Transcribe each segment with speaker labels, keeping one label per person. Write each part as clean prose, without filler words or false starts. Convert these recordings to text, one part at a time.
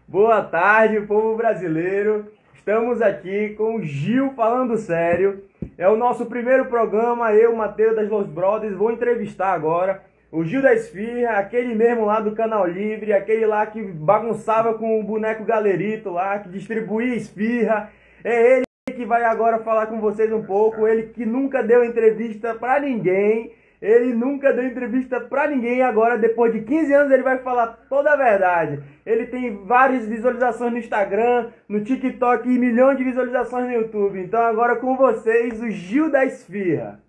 Speaker 1: Boa tarde, povo brasileiro. Estamos aqui com o Gil falando sério. É o nosso primeiro programa. Eu, Matheus das Los Brothers, vou entrevistar agora o Gil da Esfirra, aquele mesmo lá do Canal Livre, aquele lá que bagunçava com o boneco Galerito lá, que distribuía esfirra. É ele que vai agora falar com vocês um pouco. Ele que nunca deu entrevista pra ninguém. Ele nunca deu entrevista pra ninguém. Agora, depois de 15 anos, ele vai falar toda a verdade. Ele tem várias visualizações no Instagram, no TikTok e milhões de visualizações no YouTube. Então agora com vocês, o Gil da Esfirra.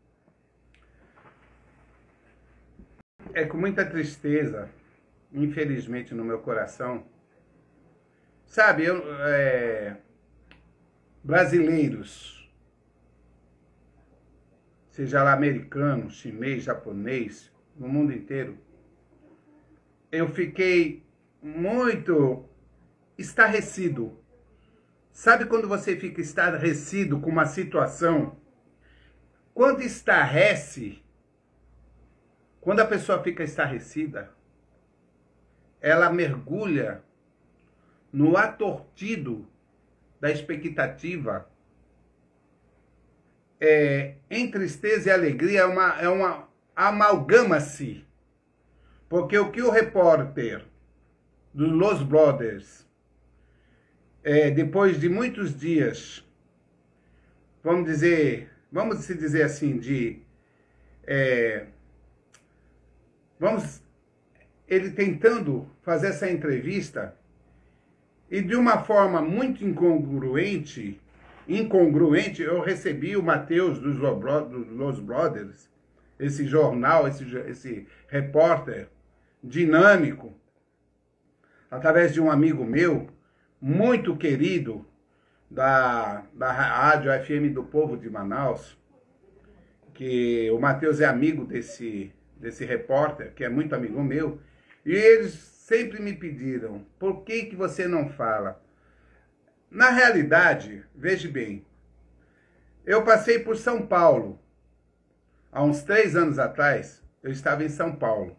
Speaker 2: É com muita tristeza, infelizmente, no meu coração. Sabe, brasileiros, seja lá americano, chinês, japonês, no mundo inteiro, eu fiquei muito estarrecido. Sabe quando você fica estarrecido com uma situação? Quando estarrece, quando a pessoa fica estarrecida, ela mergulha no atortido da expectativa. Em tristeza e alegria é uma amalgama-se. Porque o que o repórter dos Los Brothers, depois de muitos dias, vamos se dizer assim, ele tentando fazer essa entrevista e de uma forma muito incongruente, eu recebi o Matheus dos Los Brothers, esse jornal, esse repórter dinâmico, através de um amigo meu, muito querido, da Rádio FM do Povo de Manaus, que o Matheus é amigo desse repórter, que é muito amigo meu, e eles sempre me pediram, por que você não fala? Na realidade, veja bem, eu passei por São Paulo. Há uns 3 anos atrás, eu estava em São Paulo.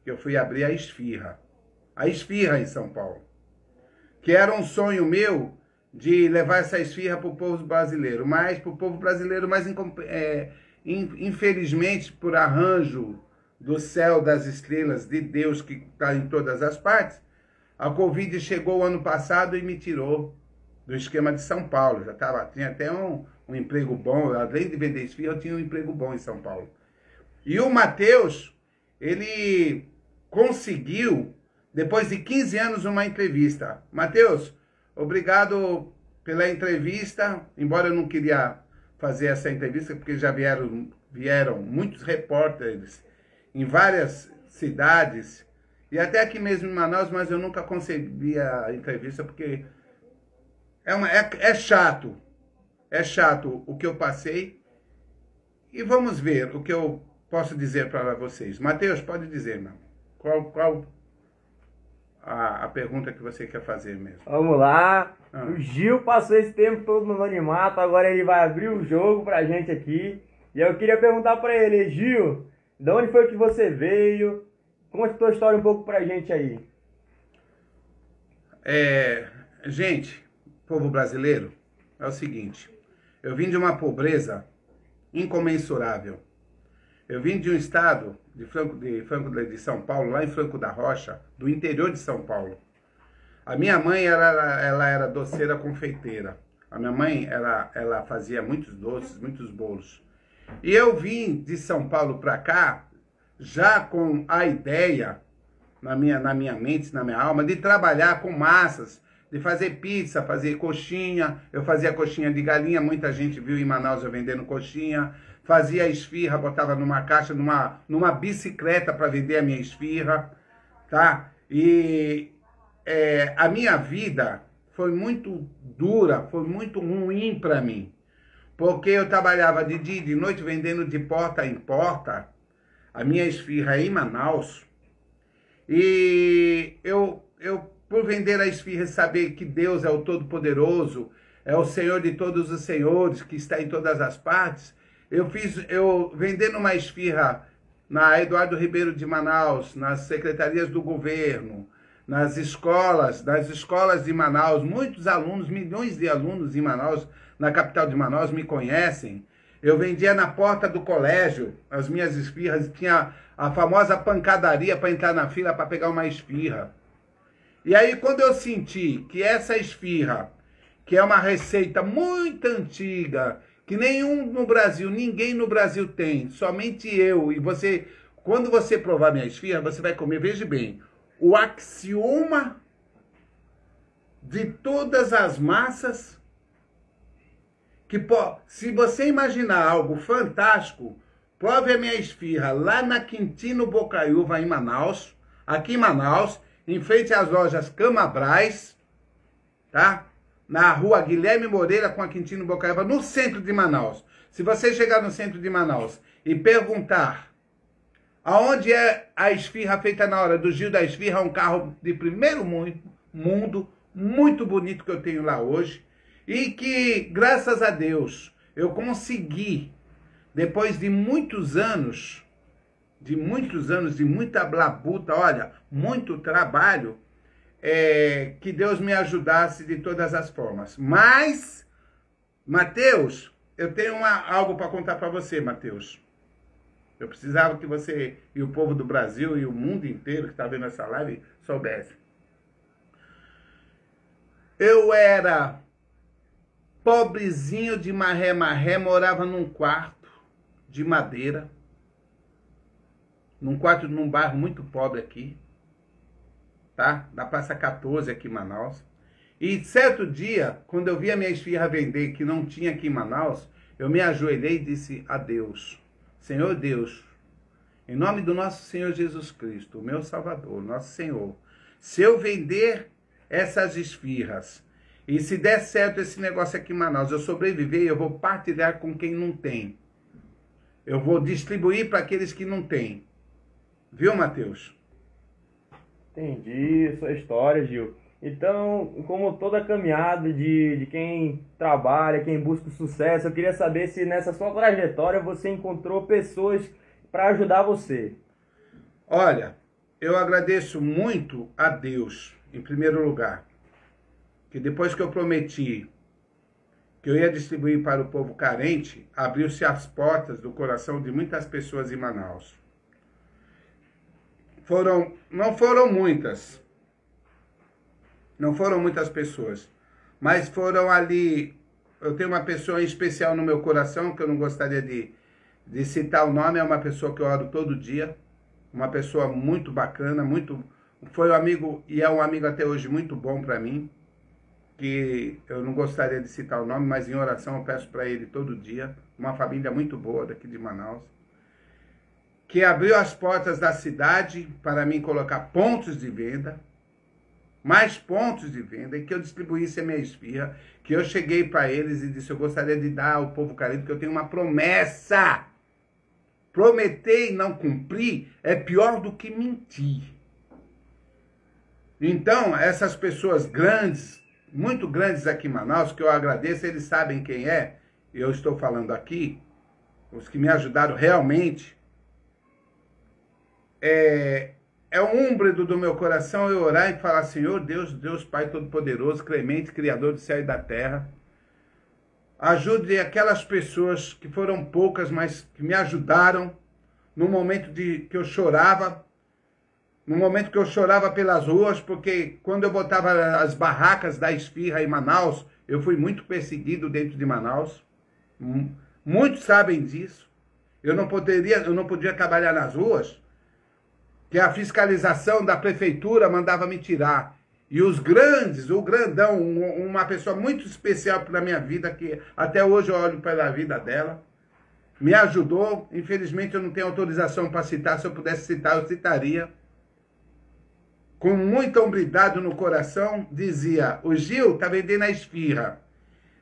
Speaker 2: Eu fui abrir a Esfirra em São Paulo. Que era um sonho meu de levar essa esfirra para o povo brasileiro. Mas para o povo brasileiro, infelizmente, por arranjo do céu, das estrelas, de Deus que está em todas as partes, a Covid chegou ano passado e me tirou do esquema de São Paulo. Tinha até um emprego bom, além de vender esfirra, eu tinha um emprego bom em São Paulo. E o Matheus, ele conseguiu, depois de 15 anos, uma entrevista. Matheus, obrigado pela entrevista, embora eu não queria fazer essa entrevista, porque já vieram muitos repórteres em várias cidades, e até aqui mesmo em Manaus, mas eu nunca concebi a entrevista, porque é chato o que eu passei, e vamos ver o que eu posso dizer para vocês. Matheus, pode dizer, meu. Qual a pergunta que você quer fazer mesmo?
Speaker 1: Vamos lá. O Gil passou esse tempo todo no anonimato, agora ele vai abrir o jogo pra gente aqui, e eu queria perguntar para ele, Gil, de onde foi que você veio? Conta a tua história um pouco pra gente aí.
Speaker 2: Gente, povo brasileiro, é o seguinte. Eu vim de uma pobreza incomensurável. Eu vim de um estado de São Paulo, lá em Franco da Rocha, do interior de São Paulo. A minha mãe, ela era doceira confeiteira. A minha mãe, ela fazia muitos doces, muitos bolos. E eu vim de São Paulo para cá, já com a ideia, na minha mente, na minha alma, de trabalhar com massas, de fazer pizza, fazer coxinha. Eu fazia coxinha de galinha, muita gente viu em Manaus eu vendendo coxinha. Fazia esfirra, botava numa caixa, numa bicicleta para vender a minha esfirra, tá? E a minha vida foi muito dura, foi muito ruim para mim. Porque eu trabalhava de dia e de noite vendendo de porta em porta a minha esfirra em Manaus. E eu por vender a esfirra e saber que Deus é o Todo-Poderoso, é o Senhor de todos os senhores, que está em todas as partes, eu vendendo uma esfirra na Eduardo Ribeiro de Manaus, nas secretarias do governo, nas escolas de Manaus, muitos alunos, milhões de alunos em Manaus, na capital de Manaus, me conhecem. Eu vendia na porta do colégio as minhas esfirras, tinha a famosa pancadaria para entrar na fila para pegar uma esfirra. E aí, quando eu senti que essa esfirra, que é uma receita muito antiga, que ninguém no Brasil tem, somente eu, e você, quando você provar minha esfirra, você vai comer, veja bem, o axioma de todas as massas, que se você imaginar algo fantástico, prove a minha esfirra lá na Quintino Bocaiúva, em Manaus, aqui em Manaus, em frente às lojas Camabrais, tá? Na rua Guilherme Moreira com a Quintino Bocaiúva, no centro de Manaus. Se você chegar no centro de Manaus e perguntar aonde é a esfirra feita na hora do Gil da Esfirra, um carro de primeiro mundo, muito bonito que eu tenho lá hoje, e que, graças a Deus, eu consegui, depois de muitos anos, de muita blabuta, olha, muito trabalho, que Deus me ajudasse de todas as formas. Mas, Mateus, eu tenho algo para contar para você, Mateus. Eu precisava que você e o povo do Brasil e o mundo inteiro que está vendo essa live soubesse. Eu era pobrezinho de marré-marré, morava num quarto de madeira, num bairro muito pobre aqui, tá? Da Praça 14 aqui em Manaus. E certo dia, quando eu vi a minha esfirra vender, que não tinha aqui em Manaus, eu me ajoelhei e disse a Deus, Senhor Deus, em nome do nosso Senhor Jesus Cristo, o meu Salvador, nosso Senhor, se eu vender essas esfirras, e se der certo esse negócio aqui em Manaus, eu sobreviver, eu vou partilhar com quem não tem. Eu vou distribuir para aqueles que não têm. Viu, Mateus?
Speaker 1: Entendi sua história, Gil. Então, como toda caminhada de quem trabalha, quem busca o sucesso, eu queria saber se nessa sua trajetória você encontrou pessoas para ajudar você.
Speaker 2: Olha, eu agradeço muito a Deus, em primeiro lugar, que depois que eu prometi que eu ia distribuir para o povo carente, abriu-se as portas do coração de muitas pessoas em Manaus. Não foram muitas pessoas, mas foram ali. Eu tenho uma pessoa em especial no meu coração, que eu não gostaria de citar o nome, é uma pessoa que eu oro todo dia, uma pessoa muito bacana, foi um amigo e é um amigo até hoje muito bom para mim, que eu não gostaria de citar o nome, mas em oração eu peço para ele todo dia, uma família muito boa daqui de Manaus, que abriu as portas da cidade para mim colocar pontos de venda, mais pontos de venda, e que eu distribuísse a minha esfirra, que eu cheguei para eles e disse, eu gostaria de dar ao povo carente, porque eu tenho uma promessa. Prometer e não cumprir é pior do que mentir. Então, essas pessoas grandes, muito grandes aqui em Manaus, que eu agradeço, eles sabem quem é, eu estou falando aqui, os que me ajudaram realmente, é um úmbredo do meu coração eu orar e falar, Senhor Deus, Deus Pai Todo-Poderoso, Clemente, Criador do céu e da terra, ajude aquelas pessoas que foram poucas, mas que me ajudaram no momento que eu chorava, pelas ruas, porque quando eu botava as barracas da esfirra em Manaus, eu fui muito perseguido dentro de Manaus, muitos sabem disso, eu não podia trabalhar nas ruas, que a fiscalização da prefeitura mandava me tirar. E os grandes, o grandão, uma pessoa muito especial para a minha vida, que até hoje eu olho pela vida dela, me ajudou. Infelizmente eu não tenho autorização para citar, se eu pudesse citar, eu citaria. Com muita hombridade no coração, dizia, o Gil está vendendo a esfirra.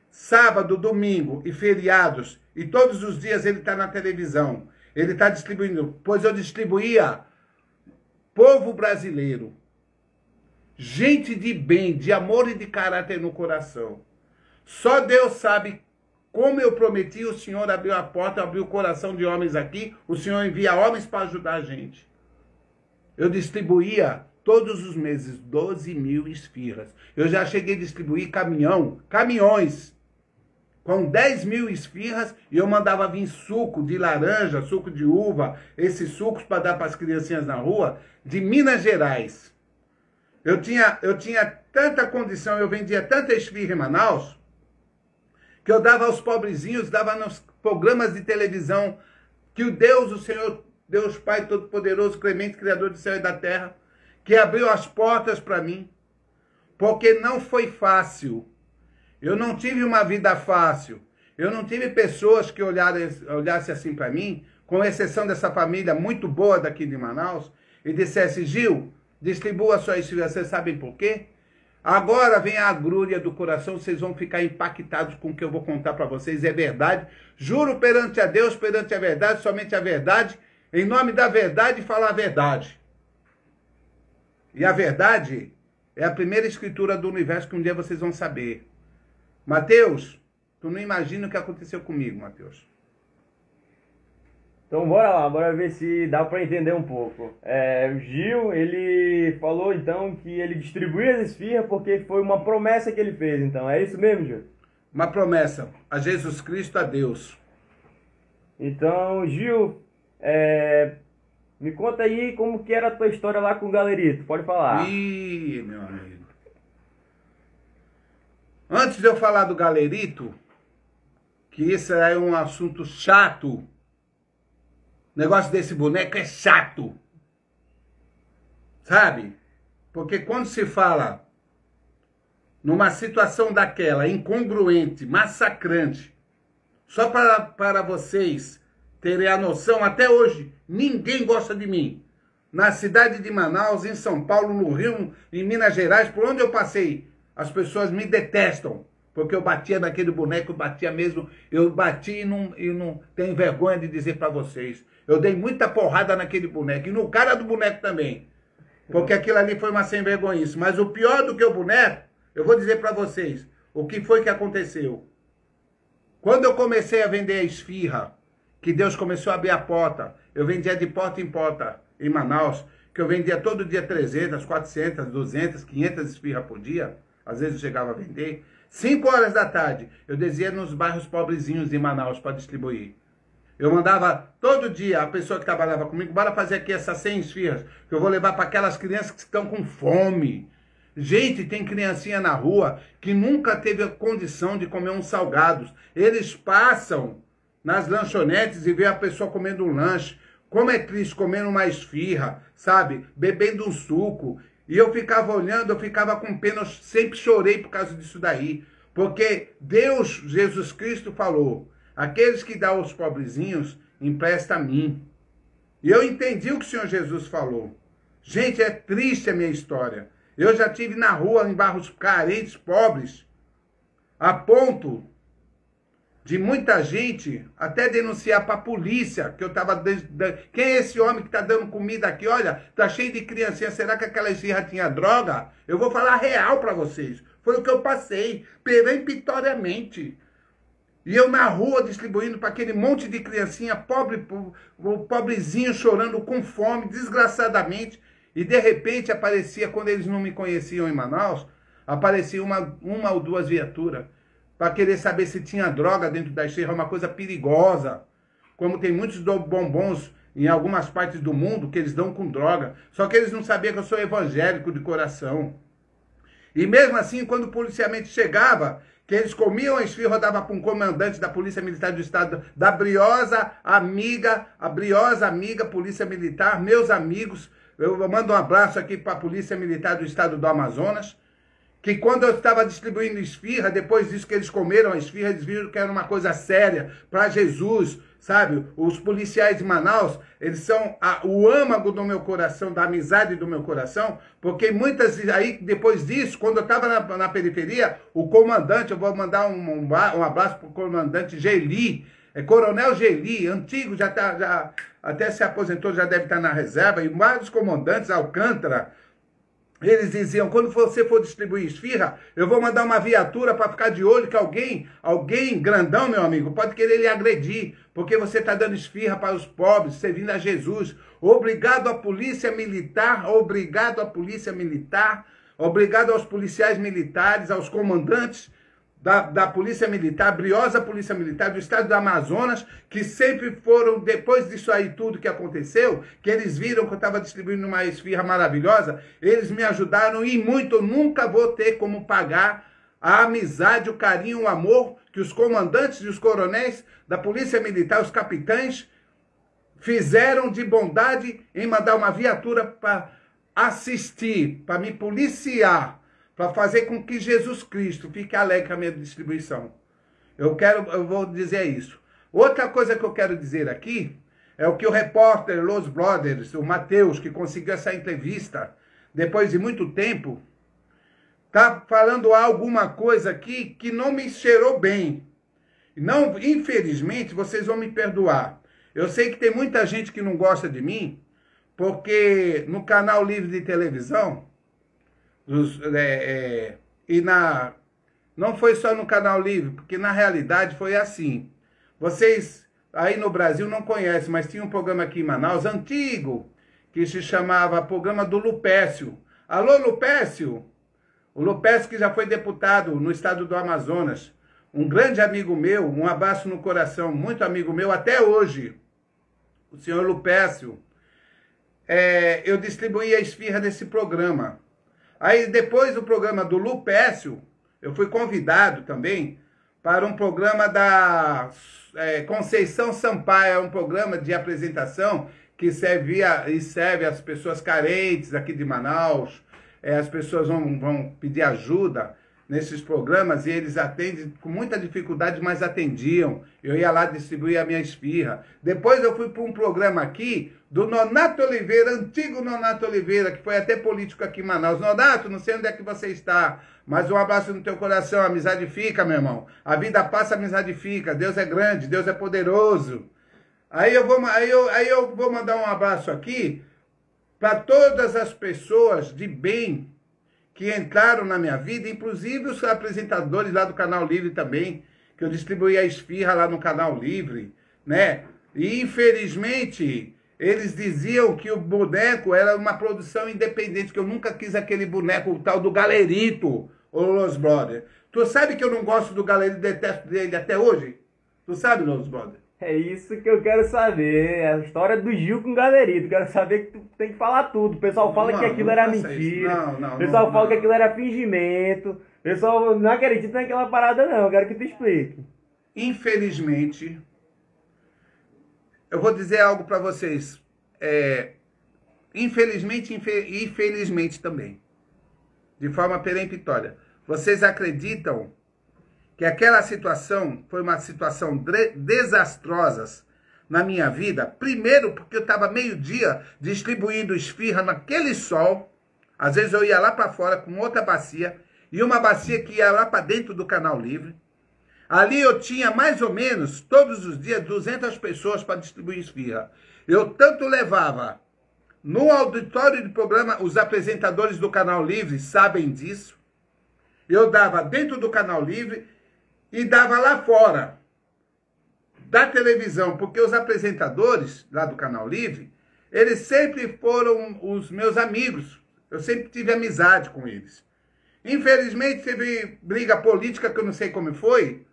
Speaker 2: Sábado, domingo e feriados, e todos os dias ele está na televisão. Ele está distribuindo, pois eu distribuía povo brasileiro, gente de bem, de amor e de caráter no coração. Só Deus sabe como eu prometi, o Senhor abriu a porta, abriu o coração de homens aqui, o Senhor envia homens para ajudar a gente. Eu distribuía todos os meses, 12 mil esfirras. Eu já cheguei a distribuir caminhões, com 10 mil esfirras, e eu mandava vir suco de laranja, suco de uva, esses sucos para dar para as criancinhas na rua, de Minas Gerais. Eu tinha tanta condição, eu vendia tanta esfirra em Manaus, que eu dava aos pobrezinhos, dava nos programas de televisão, que o Senhor, Deus Pai Todo-Poderoso, Clemente, Criador do céu e da terra, que abriu as portas para mim, porque não foi fácil. Eu não tive uma vida fácil. Eu não tive pessoas que olhassem assim para mim, com exceção dessa família muito boa daqui de Manaus, e dissesse: Gil, distribua sua esfirra. Vocês sabem por quê? Agora vem a agrúria do coração, vocês vão ficar impactados com o que eu vou contar para vocês. É verdade. Juro perante a Deus, perante a verdade, somente a verdade, em nome da verdade, falar a verdade. E a verdade é a primeira escritura do universo que um dia vocês vão saber. Mateus, tu não imagina o que aconteceu comigo, Mateus.
Speaker 1: Então bora lá, bora ver se dá para entender um pouco. O Gil, ele falou então que ele distribuía as esfirras porque foi uma promessa que ele fez, então. É isso mesmo, Gil?
Speaker 2: Uma promessa a Jesus Cristo, a Deus.
Speaker 1: Então, Gil, me conta aí como que era a tua história lá com o Galerito, pode falar.
Speaker 2: Ih, meu amigo. Antes de eu falar do Galerito, que isso é um assunto chato, o negócio desse boneco é chato, sabe? Porque quando se fala numa situação daquela, incongruente, massacrante, só para vocês terem a noção, até hoje, ninguém gosta de mim. Na cidade de Manaus, em São Paulo, no Rio, em Minas Gerais, por onde eu passei, as pessoas me detestam, porque eu batia naquele boneco, eu batia mesmo, eu bati e não tenho vergonha de dizer para vocês. Eu dei muita porrada naquele boneco, e no cara do boneco também, porque aquilo ali foi uma sem vergonhice. Mas o pior do que o boneco, eu vou dizer para vocês, o que foi que aconteceu. Quando eu comecei a vender a esfirra, que Deus começou a abrir a porta, eu vendia de porta em porta em Manaus, que eu vendia todo dia 300, 400, 200, 500 esfirras por dia, às vezes eu chegava a vender. 5 horas da tarde, eu descia nos bairros pobrezinhos de Manaus para distribuir. Eu mandava todo dia a pessoa que trabalhava comigo: bora fazer aqui essas 100 esfirras, que eu vou levar para aquelas crianças que estão com fome. Gente, tem criancinha na rua que nunca teve a condição de comer uns salgados. Eles passam nas lanchonetes e vê a pessoa comendo um lanche. Como é triste, comendo uma esfirra, sabe? Bebendo um suco. E eu ficava olhando, eu ficava com pena, eu sempre chorei por causa disso daí. Porque Deus, Jesus Cristo, falou: aqueles que dão aos pobrezinhos, empresta a mim. E eu entendi o que o Senhor Jesus falou. Gente, é triste a minha história. Eu já estive na rua, em bairros carentes, pobres, a ponto de muita gente até denunciar para a polícia que eu estava... Quem é esse homem que está dando comida aqui? Olha, tá cheio de criancinha, será que aquela esfirra tinha droga? Eu vou falar real para vocês. Foi o que eu passei, peremptoriamente. E eu na rua distribuindo para aquele monte de criancinha, pobrezinho, chorando com fome, desgraçadamente. E de repente aparecia, quando eles não me conheciam em Manaus, aparecia uma ou duas viaturas para querer saber se tinha droga dentro da esfirra, uma coisa perigosa. Como tem muitos bombons em algumas partes do mundo que eles dão com droga. Só que eles não sabiam que eu sou evangélico de coração. E mesmo assim, quando o policiamento chegava, que eles comiam a esfirra, eu dava para um comandante da Polícia Militar do Estado, da briosa amiga Polícia Militar, meus amigos. Eu mando um abraço aqui para a Polícia Militar do Estado do Amazonas, que quando eu estava distribuindo esfirra, depois disso que eles comeram a esfirra, eles viram que era uma coisa séria para Jesus, sabe? Os policiais de Manaus, eles são o âmago do meu coração, da amizade do meu coração, porque muitas, aí depois disso, quando eu estava na periferia, o comandante, eu vou mandar um abraço para o comandante Geli, Coronel Geli, antigo, já até se aposentou, já deve estar na reserva, e vários comandantes, Alcântara, Eles diziam, quando você for distribuir esfirra, eu vou mandar uma viatura para ficar de olho que alguém grandão, meu amigo, pode querer lhe agredir, porque você está dando esfirra para os pobres, servindo a Jesus. Obrigado à polícia militar, obrigado à polícia militar, obrigado aos policiais militares, aos comandantes da Polícia Militar, briosa Polícia Militar do estado do Amazonas, que sempre foram, depois disso aí tudo que aconteceu, que eles viram que eu estava distribuindo uma esfirra maravilhosa, eles me ajudaram e muito. Eu nunca vou ter como pagar a amizade, o carinho, o amor que os comandantes e os coronéis da Polícia Militar, os capitães, fizeram de bondade em mandar uma viatura para assistir, para me policiar, para fazer com que Jesus Cristo fique alegre com a minha distribuição. Eu vou dizer isso. Outra coisa que eu quero dizer aqui é o que o repórter Los Brothers, o Matheus, que conseguiu essa entrevista depois de muito tempo, tá falando alguma coisa aqui que não me cheirou bem. Não, infelizmente, vocês vão me perdoar. Eu sei que tem muita gente que não gosta de mim, porque no canal Livre de televisão, não foi só no Canal Livre, porque na realidade foi assim. Vocês aí no Brasil não conhecem, mas tinha um programa aqui em Manaus, antigo, que se chamava Programa do Lupécio. Alô, Lupécio? O Lupécio que já foi deputado no estado do Amazonas. Um grande amigo meu, um abraço no coração, muito amigo meu até hoje. O senhor Lupécio. Eu distribuí a esfirra desse programa. Aí, depois do programa do Lupécio, eu fui convidado também para um programa da Conceição Sampaio, um programa de apresentação que serve às pessoas carentes aqui de Manaus. As pessoas vão pedir ajuda nesses programas e eles atendem com muita dificuldade, mas atendiam. Eu ia lá distribuir a minha esfirra. Depois eu fui para um programa aqui do Nonato Oliveira, antigo Nonato Oliveira, que foi até político aqui em Manaus. Nonato, não sei onde é que você está, mas um abraço no teu coração, a amizade fica, meu irmão. A vida passa, a amizade fica. Deus é grande, Deus é poderoso. Aí eu vou mandar um abraço aqui para todas as pessoas de bem que entraram na minha vida, inclusive os apresentadores lá do Canal Livre também, que eu distribuí a esfirra lá no Canal Livre, né? E infelizmente eles diziam que o boneco era uma produção independente, que eu nunca quis aquele boneco, o tal do Galerito, o Los Brothers. Tu sabe que eu não gosto do Galerito, detesto dele até hoje? Tu sabe, Los Brothers?
Speaker 1: É isso que eu quero saber, a história do Gil com o Galerito. Quero saber que tu tem que falar tudo. O pessoal fala que aquilo era mentira. O pessoal fala que aquilo era fingimento. O pessoal não acredita naquela parada, não. Eu quero que tu explique.
Speaker 2: Infelizmente, eu vou dizer algo para vocês. Infelizmente e infelizmente também. De forma peremptória. Vocês acreditam que aquela situação foi uma situação desastrosa na minha vida? Primeiro, porque eu estava meio-dia distribuindo esfirra naquele sol. Às vezes eu ia lá para fora com outra bacia, e uma bacia que ia lá para dentro do Canal Livre. Ali eu tinha mais ou menos, todos os dias, 200 pessoas para distribuir esfirra. Eu tanto levava no auditório de programa, os apresentadores do Canal Livre sabem disso. Eu dava dentro do Canal Livre e dava lá fora da televisão, porque os apresentadores lá do Canal Livre, eles sempre foram os meus amigos. Eu sempre tive amizade com eles. Infelizmente teve briga política que eu não sei como foi,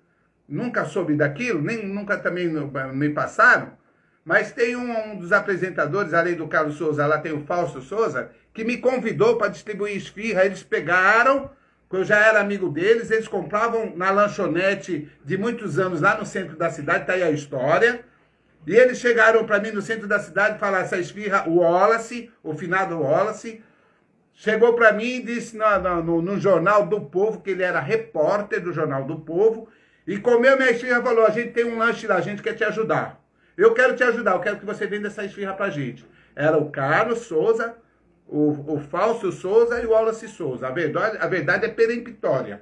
Speaker 2: nunca soube daquilo, nem nunca também me passaram, mas tem um dos apresentadores, além do Carlos Souza, lá tem o Fausto Souza, que me convidou para distribuir esfirra. Eles pegaram, eu já era amigo deles, eles compravam na lanchonete de muitos anos lá no centro da cidade, tá aí a história. E eles chegaram para mim no centro da cidade e falaram, essa esfirra, o Wallace, o finado Wallace, chegou para mim e disse no Jornal do Povo, que ele era repórter do Jornal do Povo, e comeu minha esfirra e falou, a gente tem um lanche lá, a gente quer te ajudar. Eu quero te ajudar, eu quero que você venda essa esfirra pra gente. Era o Carlos Souza, o Fausto Souza e o Wallace Souza. A verdade é peremptória.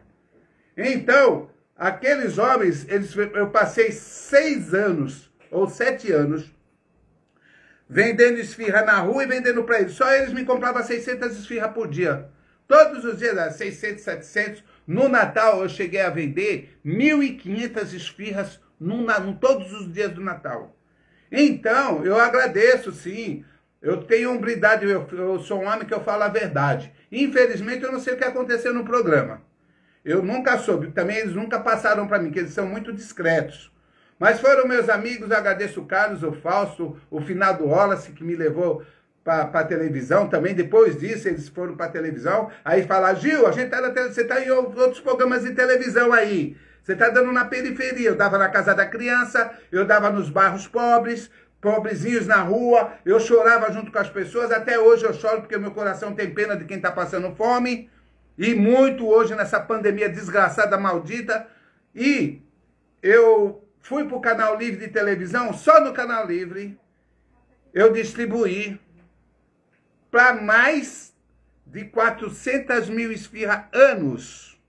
Speaker 2: Então, aqueles homens, eu passei 6 anos, ou 7 anos, vendendo esfirra na rua e vendendo para eles. Só eles me compravam 600 esfirras por dia. Todos os dias, 600, 700. No Natal, eu cheguei a vender 1.500 esfirras todos os dias do Natal. Então, eu agradeço, sim. Eu tenho hombridade, eu sou um homem que eu falo a verdade. Infelizmente, eu não sei o que aconteceu no programa. Eu nunca soube. Também eles nunca passaram para mim, que eles são muito discretos. Mas foram meus amigos, eu agradeço o Carlos, o Fausto, o finado Wallace, que me levou para a televisão também. Depois disso, eles foram para a televisão. Aí falaram, Gil, você está em outros programas de televisão aí. Você está dando na periferia. Eu dava na casa da criança, eu dava nos bairros pobres, pobrezinhos na rua. Eu chorava junto com as pessoas. Até hoje eu choro porque o meu coração tem pena de quem está passando fome. E muito hoje nessa pandemia desgraçada, maldita. E eu fui para o Canal Livre de televisão, só no Canal Livre eu distribuí para mais de 400 mil esfirras anos.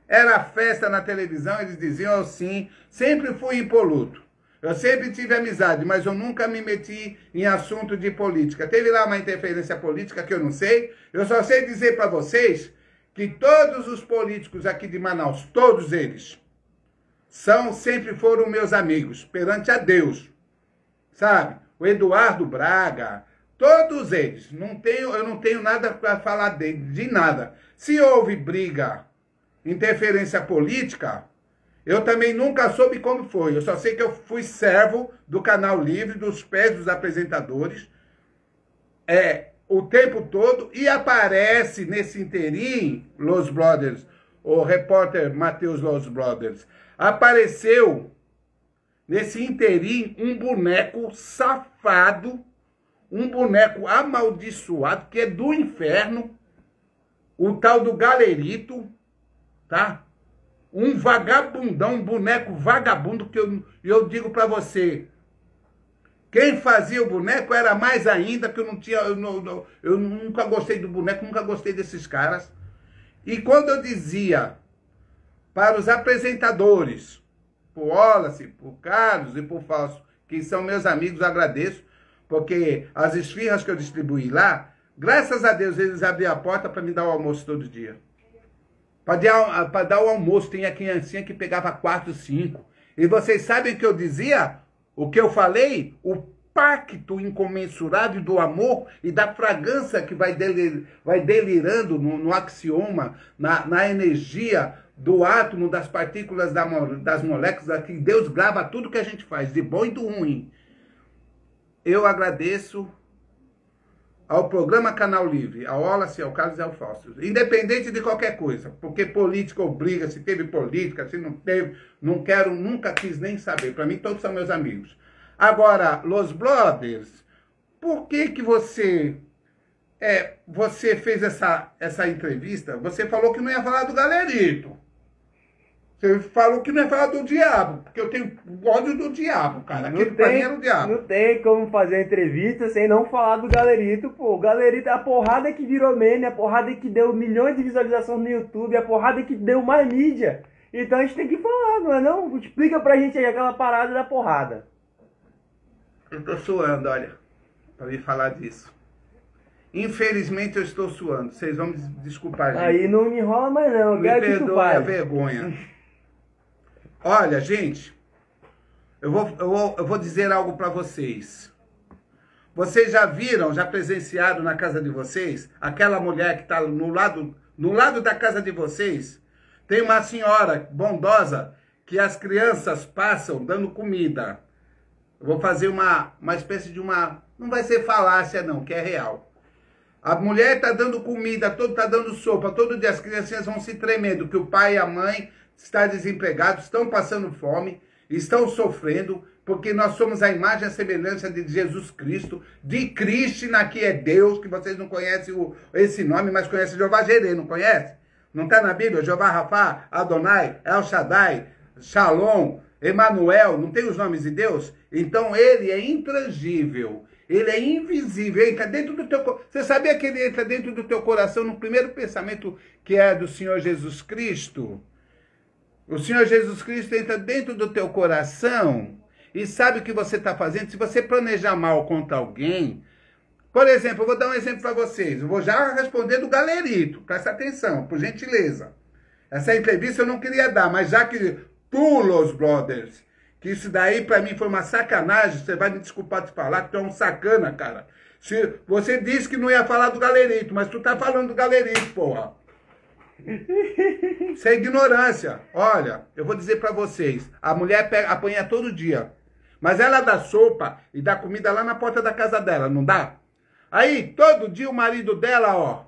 Speaker 2: Era festa na televisão, eles diziam assim, sempre fui impoluto. Eu sempre tive amizade, mas eu nunca me meti em assunto de política. Teve lá uma interferência política que eu não sei. Eu só sei dizer para vocês que todos os políticos aqui de Manaus, todos eles, sempre foram meus amigos, perante a Deus. Sabe? O Eduardo Braga, todos eles. Eu não tenho nada para falar de nada. Se houve briga, interferência política, eu também nunca soube como foi. Eu só sei que eu fui servo do Canal Livre, dos pés dos apresentadores, o tempo todo, e aparece nesse interim, Los Brothers, o repórter Matheus Los Brothers, apareceu nesse interim um boneco safado, um boneco amaldiçoado, que é do inferno, o tal do Galerito, tá? Um vagabundão, um boneco vagabundo, que eu digo pra você, quem fazia o boneco era mais ainda, que eu nunca gostei do boneco, nunca gostei desses caras. E quando eu dizia para os apresentadores, por Wallace, por Carlos e por Fausto, que são meus amigos, eu agradeço, porque as esfirras que eu distribuí lá, graças a Deus eles abriam a porta para me dar o almoço todo dia. Para dar o almoço, tem a criancinha que pegava 4, 5. E vocês sabem o que eu dizia? O que eu falei? O pacto incomensurável do amor e da fragrância que vai delirando no axioma, na energia do átomo, das partículas das moléculas, que Deus grava tudo que a gente faz, de bom e do ruim. Eu agradeço ao programa Canal Livre, ao Wallace, ao Carlos e ao Fausto, independente de qualquer coisa, porque política obriga, se teve política, se não teve, não quero, nunca quis nem saber, para mim todos são meus amigos. Agora, Los Brothers, por que você fez essa entrevista? Você falou que não ia falar do Galerito. Você falou que não ia falar do diabo, porque eu tenho ódio do diabo, cara. Aquele pra mim era o diabo.
Speaker 1: Não tem como fazer a entrevista sem não falar do Galerito, pô. O Galerito é a porrada que virou meme, a porrada que deu milhões de visualizações no YouTube, a porrada que deu mais mídia. Então a gente tem que falar, não é não? Explica pra gente aí aquela parada da porrada.
Speaker 2: Eu tô suando, olha, pra me falar disso. Infelizmente eu estou suando. Vocês vão me desculpar, gente.
Speaker 1: Aí não me enrola mais não, eu quero que tu
Speaker 2: perdoe a
Speaker 1: fale.
Speaker 2: vergonha. Olha, gente, eu vou dizer algo para vocês. Vocês já viram, já presenciaram na casa de vocês, aquela mulher que está no lado da casa de vocês, tem uma senhora bondosa que as crianças passam dando comida. Eu vou fazer uma espécie de uma... Não vai ser falácia não, que é real. A mulher está dando comida, está dando sopa, todo dia as crianças vão se tremendo, que o pai e a mãe estão desempregados, estão passando fome, estão sofrendo, porque nós somos a imagem e a semelhança de Jesus Cristo, de Krishna, que é Deus, que vocês não conhecem esse nome, mas conhecem Jeová Jireh, não conhece? Não está na Bíblia? Jeová Rafá, Adonai, El Shaddai, Shalom, Emanuel, não tem os nomes de Deus? Então ele é intangível, ele é invisível, ele entra dentro do teu coração. Você sabia que ele entra dentro do teu coração no primeiro pensamento que é do Senhor Jesus Cristo? O Senhor Jesus Cristo entra dentro do teu coração e sabe o que você está fazendo. Se você planejar mal contra alguém, Por exemplo, eu vou dar um exemplo para vocês. Eu vou já responder do Galerito. Presta atenção, por gentileza. Essa entrevista eu não queria dar, mas já que tu, Los Brothers, que isso daí para mim foi uma sacanagem, você vai me desculpar de falar que tu é um sacana, cara. Se você disse que não ia falar do Galerito, mas tu tá falando do Galerito, porra. Isso é ignorância. Olha, eu vou dizer para vocês, a mulher apanha todo dia, mas ela dá sopa e dá comida lá na porta da casa dela, não dá? Aí, todo dia o marido dela, ó,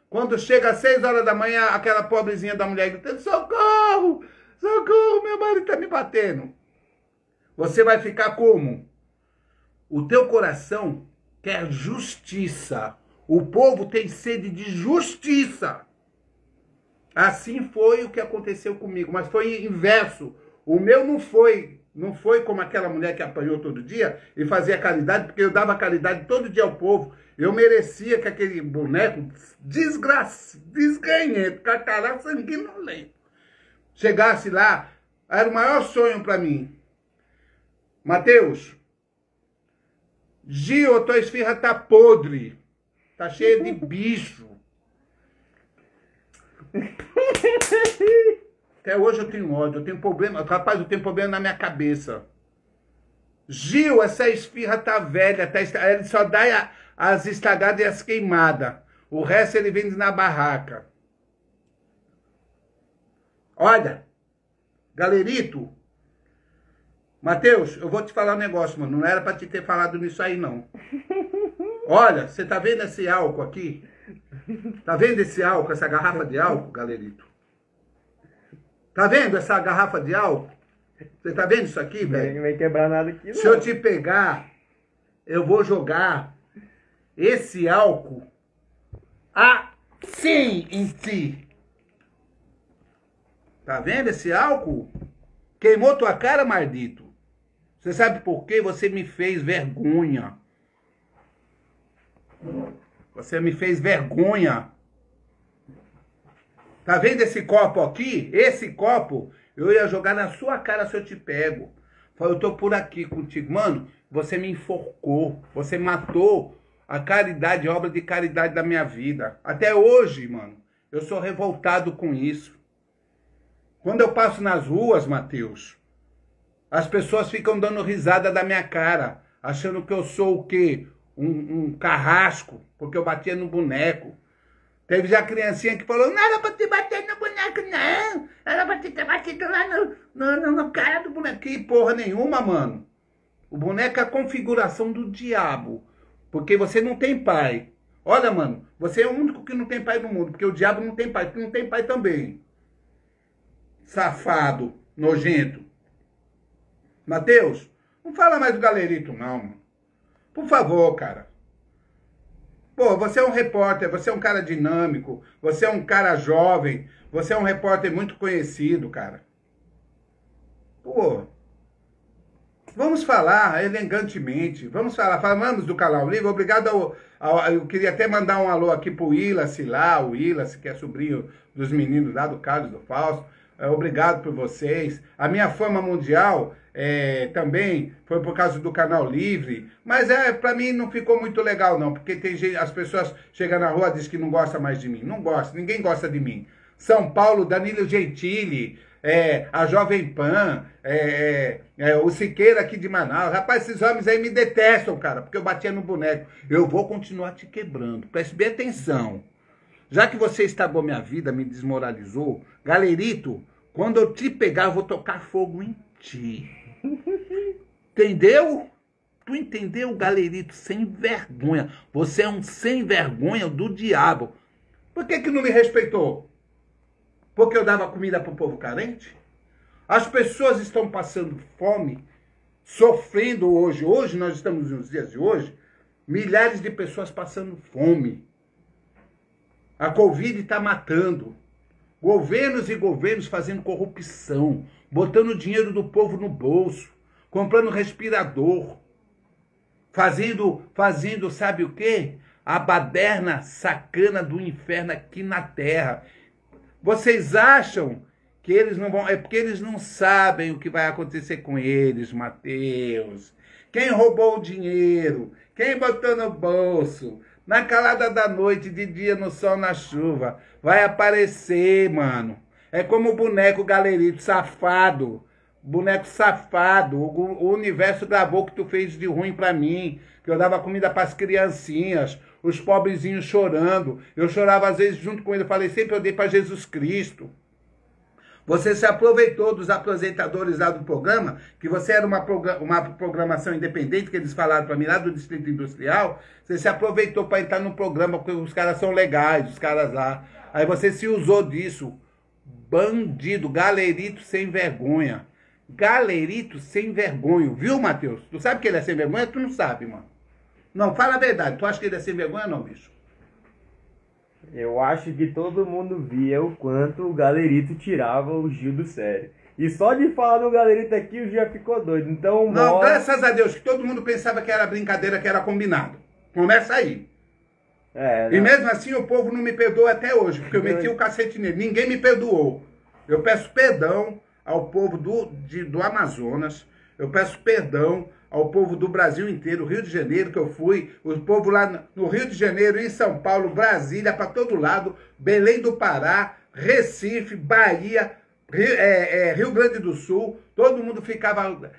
Speaker 2: quando chega às 6 horas da manhã, aquela pobrezinha da mulher gritando, socorro, socorro, meu marido tá me batendo. Você vai ficar como? O teu coração quer justiça. O povo tem sede de justiça. Assim foi o que aconteceu comigo, mas foi inverso. O meu não foi como aquela mulher que apanhou todo dia e fazia caridade, porque eu dava caridade todo dia ao povo. Eu merecia que aquele boneco desganhento, cacará sanguinolento, chegasse lá. Era o maior sonho para mim. Mateus, Gil, a tua esfirra tá podre. Tá cheia de bicho. Até hoje eu tenho ódio, eu tenho problema. Rapaz, eu tenho problema na minha cabeça. Gil, essa esfirra tá velha, ele só dá as estragadas e as queimadas. O resto ele vende na barraca. Olha, Galerito, Mateus, eu vou te falar um negócio, mano. Não era pra te ter falado nisso aí, não. Olha, você tá vendo esse álcool aqui? Tá vendo esse álcool, essa garrafa de álcool, Galerito? Tá vendo essa garrafa de álcool? Você tá vendo isso aqui, velho?
Speaker 1: Não vai quebrar nada aqui, não.
Speaker 2: Se eu te pegar, eu vou jogar esse álcool assim em ti. Tá vendo esse álcool? Queimou tua cara, maldito. Você sabe por quê? Você me fez vergonha. Você me fez vergonha. Tá vendo esse copo aqui? Esse copo eu ia jogar na sua cara se eu te pego. Eu tô por aqui contigo. Mano, você me enforcou. Você matou a caridade, a obra de caridade da minha vida. Até hoje, mano, eu sou revoltado com isso. Quando eu passo nas ruas, Mateus, as pessoas ficam dando risada da minha cara, achando que eu sou o quê? Um carrasco, porque eu batia no boneco. Teve já criancinha que falou, não era pra te bater no boneco, não. Era pra te ter batido lá no cara do boneco. Que porra nenhuma, mano. O boneco é a configuração do diabo. Porque você não tem pai. Olha, mano, você é o único que não tem pai no mundo. Porque o diabo não tem pai. Tu não tem pai também. Safado, nojento. Mateus, não fala mais do Galerito, não, mano. Por favor, cara. Pô, você é um repórter, você é um cara dinâmico, você é um cara jovem, você é um repórter muito conhecido, cara. Pô, vamos falar elegantemente, vamos falar, falamos do Canal Livre, obrigado eu queria até mandar um alô aqui pro Willas lá, o Willas, que é sobrinho dos meninos lá do Carlos do Fausto. Obrigado por vocês. A minha fama mundial também foi por causa do Canal Livre, mas pra mim não ficou muito legal não, porque tem gente, as pessoas chegam na rua e dizem que não gostam mais de mim. Não gosta, ninguém gosta de mim. São Paulo, Danilo Gentili, a Jovem Pan, o Siqueira aqui de Manaus. Rapaz, esses homens aí me detestam, cara, porque eu batia no boneco. Eu vou continuar te quebrando, preste bem atenção. Já que você estragou minha vida, me desmoralizou, Galerito, quando eu te pegar, eu vou tocar fogo em ti. Entendeu? Tu entendeu, Galerito? Sem vergonha. Você é um sem vergonha do diabo. Por que não me respeitou? Porque eu dava comida para o povo carente? As pessoas estão passando fome, sofrendo hoje. Hoje, nós estamos nos dias de hoje, milhares de pessoas passando fome. A Covid está matando. Governos e governos fazendo corrupção, botando o dinheiro do povo no bolso, comprando respirador, fazendo, sabe o quê? A baderna sacana do inferno aqui na terra. Vocês acham que eles não vão... É porque eles não sabem o que vai acontecer com eles, Mateus. Quem roubou o dinheiro? Quem botou no bolso? Na calada da noite, de dia, no sol, na chuva. Vai aparecer, mano. É como o boneco galerito, safado. Boneco safado. O universo gravou o que tu fez de ruim pra mim. Que eu dava comida pras criancinhas. Os pobrezinhos chorando. Eu chorava às vezes junto com ele. Eu falei, sempre eu dei pra Jesus Cristo. Você se aproveitou dos apresentadores lá do programa, que você era uma programação independente, que eles falaram para mim lá do Distrito Industrial, você se aproveitou para entrar no programa, porque os caras são legais, os caras lá. Aí você se usou disso. Bandido, galerito sem vergonha. Galerito sem vergonha, viu, Matheus? Tu sabe que ele é sem vergonha? Tu não sabe, mano. Não, fala a verdade. Tu acha que ele é sem vergonha ou não, bicho?
Speaker 1: Eu acho que todo mundo via o quanto o galerito tirava o Gil do sério. E só de falar do galerito aqui, o Gil já ficou doido. Então,
Speaker 2: não, graças a Deus, que todo mundo pensava que era brincadeira, que era combinado. Começa aí. E mesmo assim o povo não me perdoa até hoje, porque eu meti o cacete nele. Ninguém me perdoou. Eu peço perdão ao povo do Amazonas. Eu peço perdão ao povo do Brasil inteiro, Rio de Janeiro, que eu fui, o povo lá no Rio de Janeiro, em São Paulo, Brasília, para todo lado, Belém do Pará, Recife, Bahia, Rio Grande do Sul, todo mundo ficava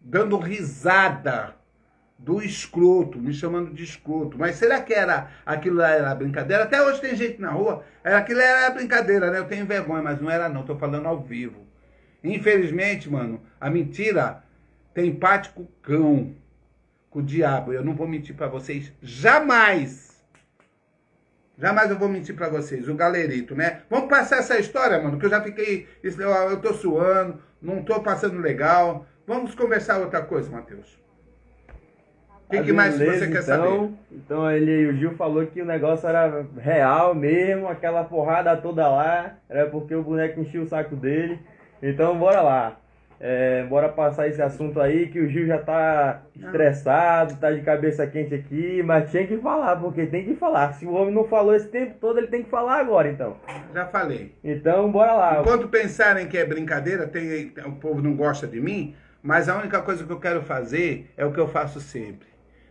Speaker 2: dando risada do escroto, me chamando de escroto. Mas será que aquilo lá era brincadeira? Até hoje tem gente na rua, aquilo era brincadeira, né? Eu tenho vergonha, mas não era não, tô falando ao vivo. Infelizmente, mano, a mentira tem parte com o cão, com o diabo. Eu não vou mentir pra vocês jamais. Jamais eu vou mentir pra vocês. O galerito, né? Vamos passar essa história, mano, que eu já fiquei... Eu tô suando, não tô passando legal. Vamos conversar outra coisa, Matheus. O que mais você quer saber?
Speaker 1: Então o Gil falou que o negócio era real mesmo, aquela porrada toda lá, era porque o boneco enchia o saco dele. Então bora lá. Bora passar esse assunto aí, que o Gil já tá estressado, tá de cabeça quente aqui, mas tinha que falar, porque tem que falar. Se o homem não falou esse tempo todo, ele tem que falar agora, então.
Speaker 2: Já falei.
Speaker 1: Então, bora lá.
Speaker 2: Enquanto pensarem que é brincadeira, o povo não gosta de mim, mas a única coisa que eu quero fazer é o que eu faço sempre.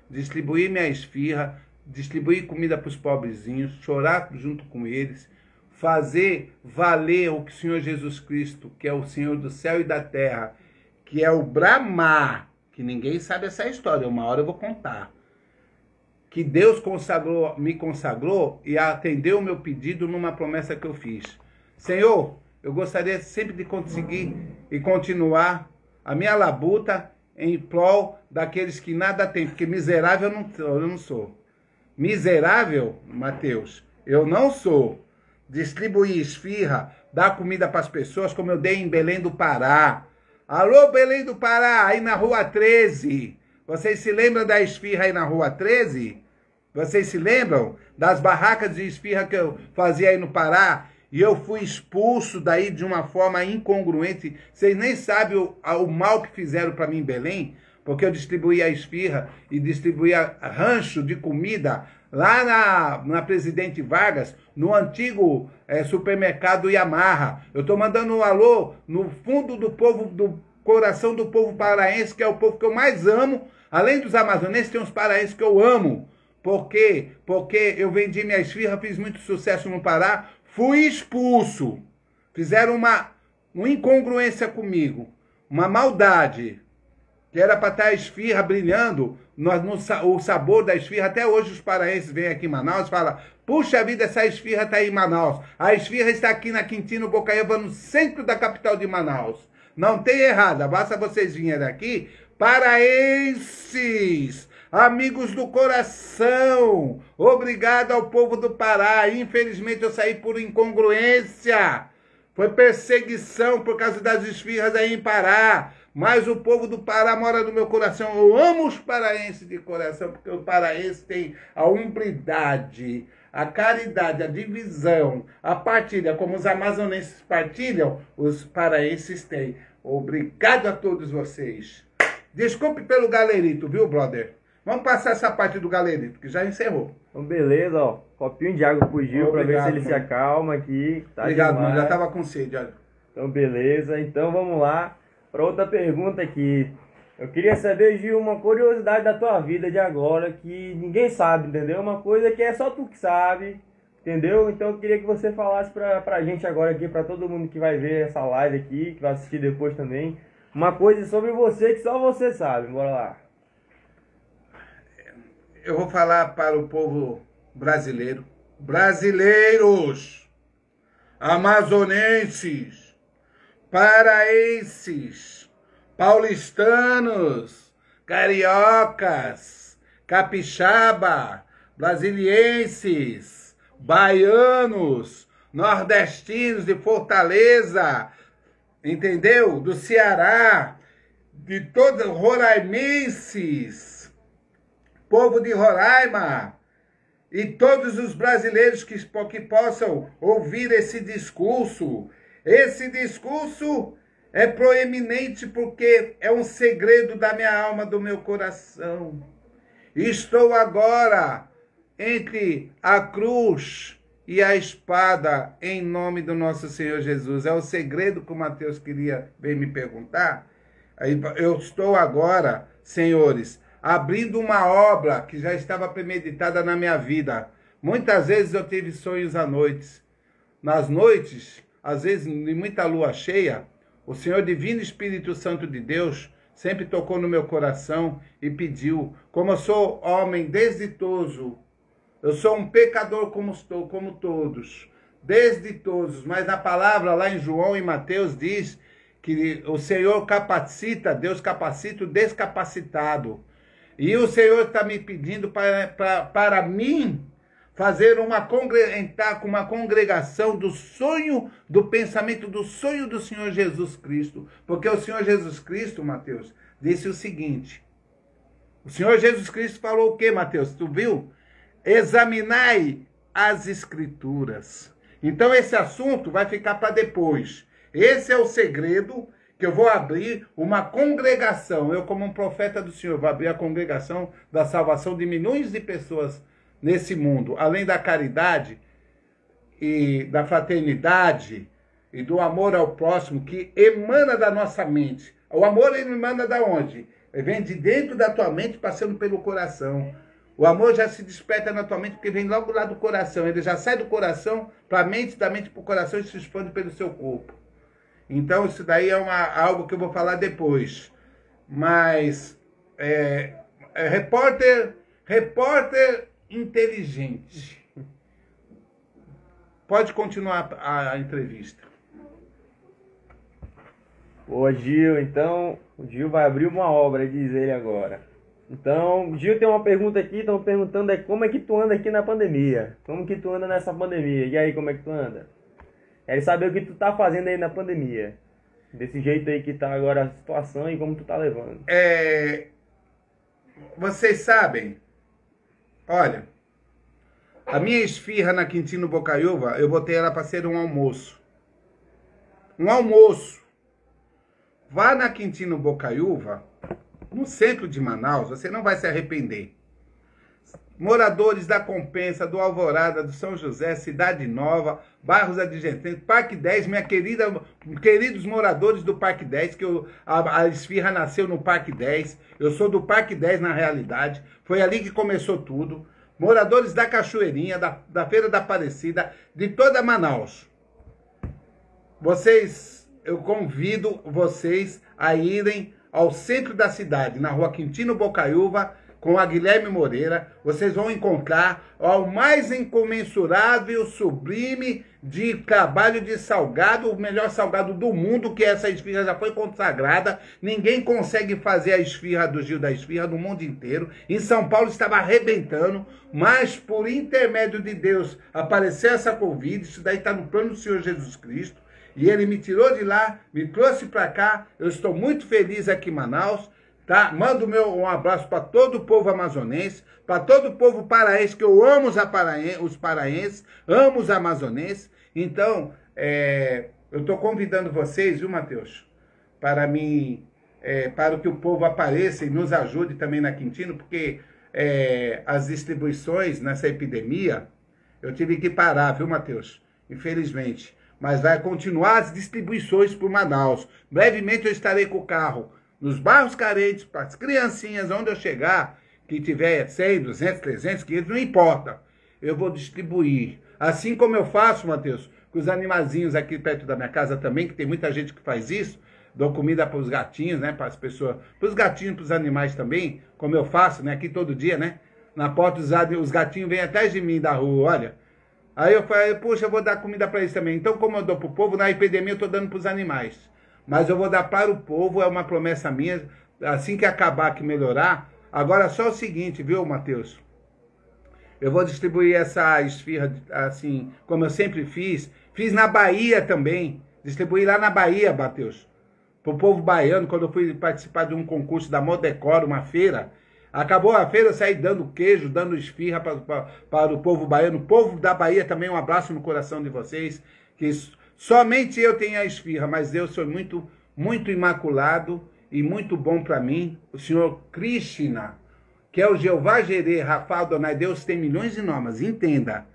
Speaker 2: Distribuir minha esfirra, distribuir comida pros pobrezinhos, chorar junto com eles, fazer valer o que o Senhor Jesus Cristo, que é o Senhor do céu e da terra, que é o Brahma, que ninguém sabe essa história, uma hora eu vou contar, que Deus me consagrou e atendeu o meu pedido numa promessa que eu fiz. Senhor, eu gostaria sempre de conseguir e continuar a minha labuta em prol daqueles que nada têm, porque miserável eu não sou. Miserável, Mateus, eu não sou. Distribuir esfirra, dar comida para as pessoas, como eu dei em Belém do Pará. Alô, Belém do Pará, aí na Rua 13. Vocês se lembram da esfirra aí na Rua 13? Vocês se lembram das barracas de esfirra que eu fazia aí no Pará? E eu fui expulso daí de uma forma incongruente. Vocês nem sabem o mal que fizeram para mim em Belém, porque eu distribuía a esfirra e distribuía rancho de comida lá na Presidente Vargas, no antigo supermercado Yamaha. Eu estou mandando um alô no fundo do povo, do coração do povo paraense, que é o povo que eu mais amo. Além dos amazonenses, tem uns paraenses que eu amo. Por quê? Porque eu vendi minha esfirra, fiz muito sucesso no Pará, fui expulso. Fizeram uma incongruência comigo, uma maldade. Que era para estar a esfirra brilhando, o sabor da esfirra. Até hoje os paraenses vêm aqui em Manaus e falam, puxa vida, essa esfirra está aí em Manaus. A esfirra está aqui na Quintino Bocaiúva, no centro da capital de Manaus. Não tem errada, basta vocês virem aqui. Paraenses, amigos do coração, obrigado ao povo do Pará. Infelizmente eu saí por incongruência. Foi perseguição por causa das esfirras aí em Pará. Mas o povo do Pará mora no meu coração. Eu amo os paraenses de coração, porque os paraenses têm a humildade, a caridade, a divisão, a partilha. Como os amazonenses partilham, os paraenses têm. Obrigado a todos vocês. Desculpe pelo galerito, viu, brother? Vamos passar essa parte do galerito, que já encerrou.
Speaker 1: Então, beleza, ó. Copinho de água pro Gil, pra ver se ele se acalma aqui. Tá
Speaker 2: obrigado, mano. Já tava com sede, olha.
Speaker 1: Então, beleza. Então, vamos lá para outra pergunta aqui. Eu queria saber, Gil, uma curiosidade da tua vida de agora que ninguém sabe, entendeu? Uma coisa que é só tu que sabe, entendeu? Então eu queria que você falasse pra gente agora aqui, pra todo mundo que vai ver essa live aqui, que vai assistir depois também, uma coisa sobre você que só você sabe. Bora lá.
Speaker 2: Eu vou falar para o povo brasileiro. Brasileiros, amazonenses, paraenses, paulistanos, cariocas, capixaba, brasilienses, baianos, nordestinos de Fortaleza, entendeu? Do Ceará, de todos, roraimenses, povo de Roraima, e todos os brasileiros que possam ouvir esse discurso. Esse discurso é proeminente porque é um segredo da minha alma, do meu coração. Estou agora entre a cruz e a espada em nome do nosso Senhor Jesus. É o segredo que o Mateus queria bem me perguntar. Eu estou agora, senhores, abrindo uma obra que já estava premeditada na minha vida. Muitas vezes eu tive sonhos à noite. Nas noites, às vezes de muita lua cheia, o Senhor Divino Espírito Santo de Deus sempre tocou no meu coração e pediu, como eu sou homem desditoso, eu sou um pecador como todos, desditosos, mas na palavra lá em João e Mateus diz que o Senhor capacita, Deus capacita o descapacitado. E o Senhor está me pedindo para mim fazer entrar com uma congregação do sonho, do pensamento, do sonho do Senhor Jesus Cristo. Porque o Senhor Jesus Cristo, Mateus, disse o seguinte. O Senhor Jesus Cristo falou o quê, Mateus? Tu viu? Examinai as Escrituras. Então esse assunto vai ficar para depois. Esse é o segredo que eu vou abrir uma congregação. Eu, como um profeta do Senhor, vou abrir a congregação da salvação de milhões de pessoas nesse mundo. Além da caridade e da fraternidade e do amor ao próximo que emana da nossa mente. O amor, ele emana da onde? Ele vem de dentro da tua mente, passando pelo coração. O amor já se desperta na tua mente porque vem logo lá do coração. Ele já sai do coração para a mente, da mente para o coração e se expande pelo seu corpo. Então, isso daí é algo que eu vou falar depois. Mas, repórter inteligente. Pode continuar a entrevista.
Speaker 1: Ô Gil, então, o Gil vai abrir uma obra, diz ele agora. Então, Gil, tem uma pergunta aqui, estão perguntando como é que tu anda aqui na pandemia? Como que tu anda nessa pandemia? E aí, como é que tu anda? Quero saber o que tu tá fazendo aí na pandemia. Desse jeito aí que tá agora a situação e como tu tá levando.
Speaker 2: Vocês sabem, olha, a minha esfirra na Quintino Bocaiúva, eu botei ela para ser um almoço. Um almoço. Vá na Quintino Bocaiúva, no centro de Manaus, você não vai se arrepender. Moradores da Compensa, do Alvorada, do São José, Cidade Nova, bairros adjacentes, Parque 10, queridos moradores do Parque 10, que a esfirra nasceu no Parque 10, eu sou do Parque 10 na realidade, foi ali que começou tudo. Moradores da Cachoeirinha, da Feira da Aparecida, de toda Manaus. Eu convido vocês a irem ao centro da cidade, na rua Quintino Bocaiúva, com a Guilherme Moreira, vocês vão encontrar o mais incomensurável, sublime de trabalho de salgado, o melhor salgado do mundo, que essa esfirra já foi consagrada. Ninguém consegue fazer a esfirra do Gil da Esfirra no mundo inteiro. Em São Paulo estava arrebentando, mas por intermédio de Deus apareceu essa Covid, isso daí está no plano do Senhor Jesus Cristo. E ele me tirou de lá, me trouxe para cá, eu estou muito feliz aqui em Manaus. Tá? Mando um abraço para todo o povo amazonense, para todo o povo paraense, que eu amo os paraenses, amo os amazonenses. Então, eu estou convidando vocês, viu, Mateus, para que o povo apareça e nos ajude também na Quintino, porque as distribuições nessa epidemia, eu tive que parar, viu, Mateus? Infelizmente. Mas vai continuar as distribuições por Manaus. Brevemente eu estarei com o carro nos bairros carentes, para as criancinhas, onde eu chegar, que tiver 100, 200, 300, 500, não importa. Eu vou distribuir. Assim como eu faço, Mateus, com os animazinhos aqui perto da minha casa também, que tem muita gente que faz isso, dou comida para os gatinhos, né, para as pessoas, para os gatinhos, para os animais também, como eu faço, né, aqui todo dia, né, na porta os gatinhos vêm atrás de mim da rua, olha. Aí eu falei, puxa, eu vou dar comida para eles também. Então, como eu dou para o povo, na epidemia eu estou dando para os animais. Mas eu vou dar para o povo, é uma promessa minha, assim que acabar, que melhorar. Agora, só o seguinte, viu, Mateus? Eu vou distribuir essa esfirra, assim, como eu sempre fiz. Fiz na Bahia também. Distribuí lá na Bahia, Mateus. Para o povo baiano, quando eu fui participar de um concurso da Modecor, uma feira. Acabou a feira, eu saí dando queijo, dando esfirra para o povo baiano. O povo da Bahia também, um abraço no coração de vocês. Que somente eu tenho a esfirra, mas Deus foi muito, muito imaculado e muito bom para mim. O Senhor Krishna, que é o Jeová Jireh, Rafa Adonai, Deus tem milhões de nomes, entenda.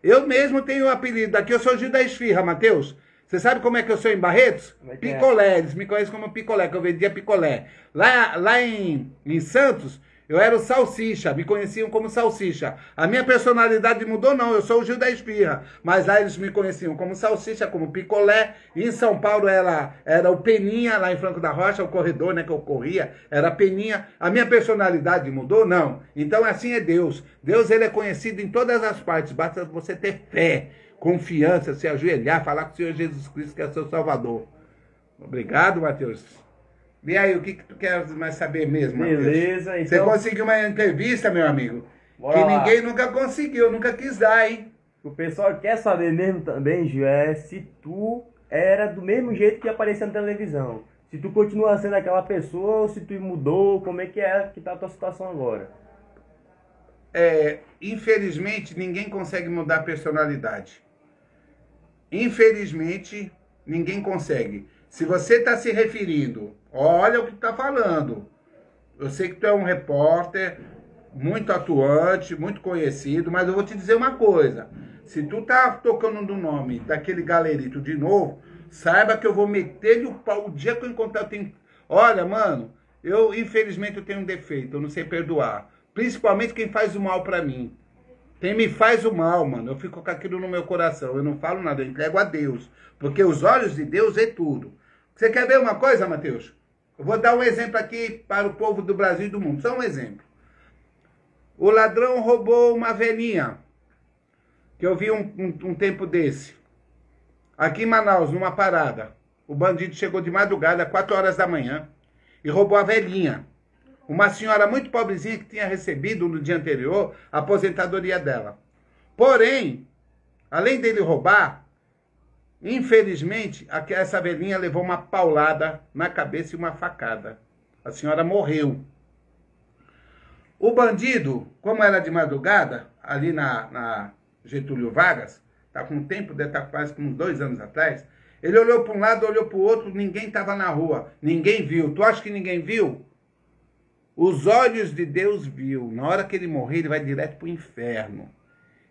Speaker 2: Eu mesmo tenho o apelido daqui, eu sou Gil da Esfirra, Mateus. Você sabe como é que eu sou em Barretos? Picolé, eles me conhecem como picolé, que eu vendia picolé. Lá em Santos, eu era o Salsicha, me conheciam como Salsicha. A minha personalidade mudou não, eu sou o Gil da Esfirra. Mas lá eles me conheciam como Salsicha, como picolé. E em São Paulo era o Peninha, lá em Franco da Rocha, o corredor, né, que eu corria, era Peninha. A minha personalidade mudou? Não. Então assim é Deus. Deus, ele é conhecido em todas as partes, basta você ter fé, confiança, se ajoelhar, falar com o Senhor Jesus Cristo, que é seu Salvador. Obrigado, Mateus. E aí, o que tu quer mais saber mesmo, Mateus?
Speaker 1: Beleza, então...
Speaker 2: Você conseguiu uma entrevista, meu amigo,
Speaker 1: Bora
Speaker 2: que
Speaker 1: lá.
Speaker 2: ninguém nunca conseguiu, nunca quis dar, hein?
Speaker 1: O pessoal quer saber mesmo também, Gil, se tu era do mesmo jeito que aparecia na televisão. Se tu continua sendo aquela pessoa ou se tu mudou, como é que tá a tua situação agora?
Speaker 2: Infelizmente, ninguém consegue mudar a personalidade. Infelizmente, ninguém consegue. Se você está se referindo, olha o que está falando. Eu sei que tu é um repórter muito atuante, muito conhecido, mas eu vou te dizer uma coisa. Se tu tá tocando no nome daquele galerito de novo, saiba que eu vou meter-lhe o pau. O dia que eu encontrar, eu tenho... Olha, mano, infelizmente eu tenho um defeito, eu não sei perdoar. Principalmente quem faz o mal pra mim. Quem me faz o mal, mano, eu fico com aquilo no meu coração. Eu não falo nada, eu entrego a Deus. Porque os olhos de Deus é tudo. Você quer ver uma coisa, Mateus? Eu vou dar um exemplo aqui para o povo do Brasil e do mundo. Só um exemplo. O ladrão roubou uma velhinha. Que eu vi um tempo desse. Aqui em Manaus, numa parada. O bandido chegou de madrugada, 4 horas da manhã. E roubou a velhinha. Uma senhora muito pobrezinha que tinha recebido no dia anterior a aposentadoria dela. Porém, além dele roubar, infelizmente, essa velhinha levou uma paulada na cabeça e uma facada. A senhora morreu. O bandido, como era de madrugada, ali na Getúlio Vargas, tá com tempo, deve estar quase com uns 2 anos atrás, ele olhou para um lado, olhou para o outro, ninguém estava na rua, ninguém viu. Tu acha que ninguém viu? Os olhos de Deus viu. Na hora que ele morrer, ele vai direto para o inferno.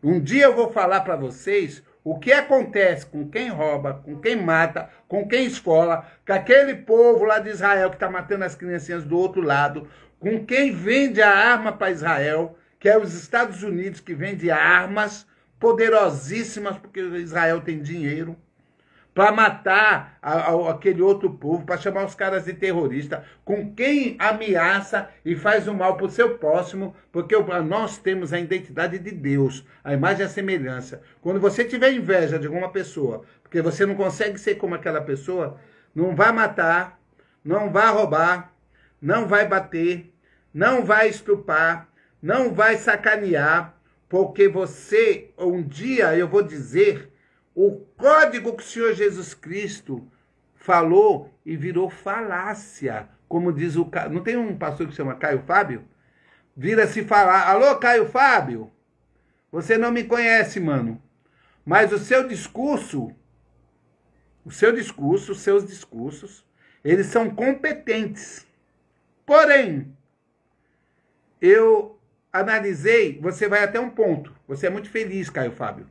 Speaker 2: Um dia eu vou falar para vocês o que acontece com quem rouba, com quem mata, com quem esfola, com aquele povo lá de Israel que está matando as criancinhas do outro lado, com quem vende a arma para Israel, que é os Estados Unidos que vende armas poderosíssimas, porque Israel tem dinheiro, para matar aquele outro povo, para chamar os caras de terrorista, com quem ameaça e faz o mal para o seu próximo, porque nós temos a identidade de Deus, a imagem e a semelhança. Quando você tiver inveja de alguma pessoa, porque você não consegue ser como aquela pessoa, não vai matar, não vai roubar, não vai bater, não vai estuprar, não vai sacanear, porque você, um dia eu vou dizer... O código que o Senhor Jesus Cristo falou e virou falácia. Como diz o... Não tem um pastor que se chama Caio Fábio? Vira-se falar. Alô, Caio Fábio? Você não me conhece, mano. Mas o seu discurso, os seus discursos, eles são competentes. Porém, eu analisei, você vai até um ponto. Você é muito feliz, Caio Fábio.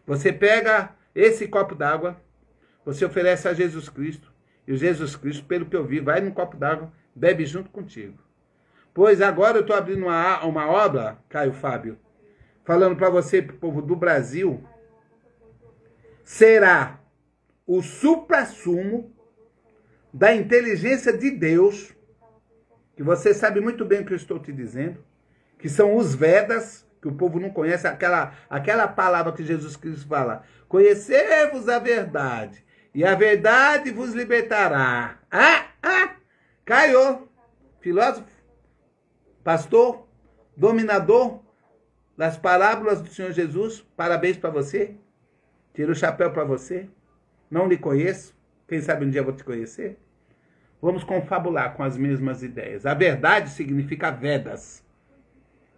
Speaker 2: Você pega esse copo d'água, você oferece a Jesus Cristo, e o Jesus Cristo, pelo que eu vi, vai no copo d'água bebe junto contigo. Pois agora eu estou abrindo uma obra, Caio Fábio, falando para você, povo do Brasil, será o suprassumo da inteligência de Deus, que você sabe muito bem o que eu estou te dizendo, que são os Vedas, que o povo não conhece, aquela palavra que Jesus Cristo fala, conhecei-vos a verdade, e a verdade vos libertará. Caio, filósofo, pastor, dominador das parábolas do Senhor Jesus, parabéns para você, tiro o chapéu para você, não lhe conheço, quem sabe um dia eu vou te conhecer. Vamos confabular com as mesmas ideias. A verdade significa Vedas.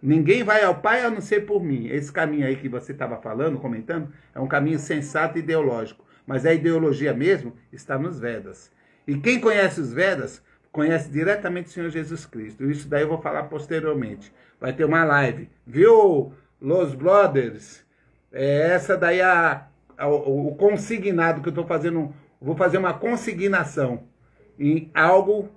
Speaker 2: Ninguém vai ao Pai a não ser por mim. Esse caminho aí que você estava falando, comentando, é um caminho sensato e ideológico. Mas a ideologia mesmo está nos Vedas. E quem conhece os Vedas, conhece diretamente o Senhor Jesus Cristo. Isso daí eu vou falar posteriormente. Vai ter uma live. Viu, Los Brothers? Essa daí o consignado que eu estou fazendo. Vou fazer uma consignação em algo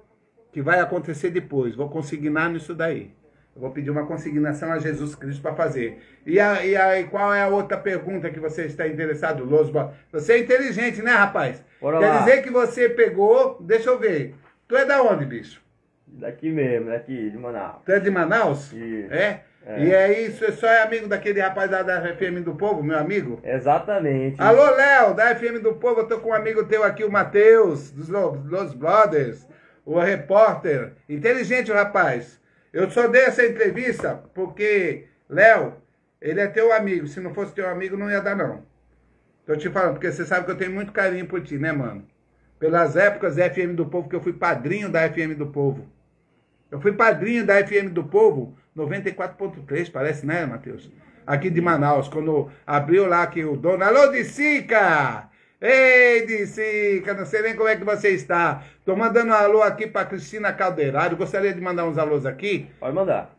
Speaker 2: que vai acontecer depois. Vou consignar nisso daí. Eu vou pedir uma consignação a Jesus Cristo para fazer. E aí, qual é a outra pergunta que você está interessado, Los Brothers? Você é inteligente, né, rapaz?
Speaker 1: Bora
Speaker 2: Quer
Speaker 1: lá.
Speaker 2: dizer que você pegou... Deixa eu ver. Tu é da onde, bicho?
Speaker 1: Daqui mesmo, daqui, de Manaus.
Speaker 2: Tu é de Manaus?
Speaker 1: Isso.
Speaker 2: É?
Speaker 1: É.
Speaker 2: E aí, você só é amigo daquele rapaz da FM do Povo, meu amigo?
Speaker 1: Exatamente.
Speaker 2: Alô, Léo, da FM do Povo, eu tô com um amigo teu aqui, o Matheus, dos Los Brothers, o repórter. Inteligente o rapaz. Eu só dei essa entrevista porque, Léo, ele é teu amigo. Se não fosse teu amigo, não ia dar, não. Tô te falando, porque você sabe que eu tenho muito carinho por ti, né, mano? Pelas épocas da FM do Povo, que eu fui padrinho da FM do Povo. Eu fui padrinho da FM do Povo, 94.3, parece, né, Matheus? Aqui de Manaus, quando abriu lá que o dono... Alô, Dicica! Ei, Dicica, não sei nem como é que você está. Tô mandando um alô aqui pra Cristina Calderaro. Gostaria de mandar uns alôs aqui.
Speaker 1: Pode mandar.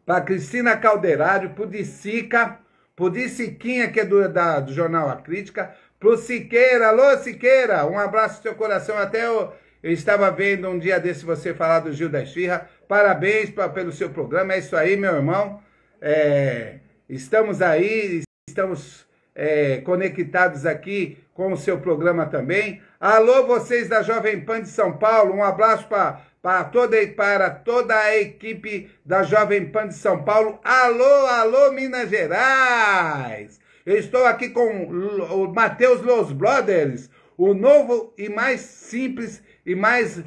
Speaker 2: Pra Cristina Calderaro, pro Dicica, pro Diciquinha, que é do Jornal A Crítica, pro Siqueira. Alô, Siqueira, um abraço no seu coração. Até eu estava vendo um dia desse você falar do Gil da Esfirra. Parabéns pelo seu programa. É isso aí, meu irmão. Estamos aí, estamos conectados aqui com o seu programa também. Alô, vocês da Jovem Pan de São Paulo. Um abraço para toda a equipe da Jovem Pan de São Paulo. Alô, alô, Minas Gerais. Eu estou aqui com o Matheus Los Brothers, o novo e mais simples e mais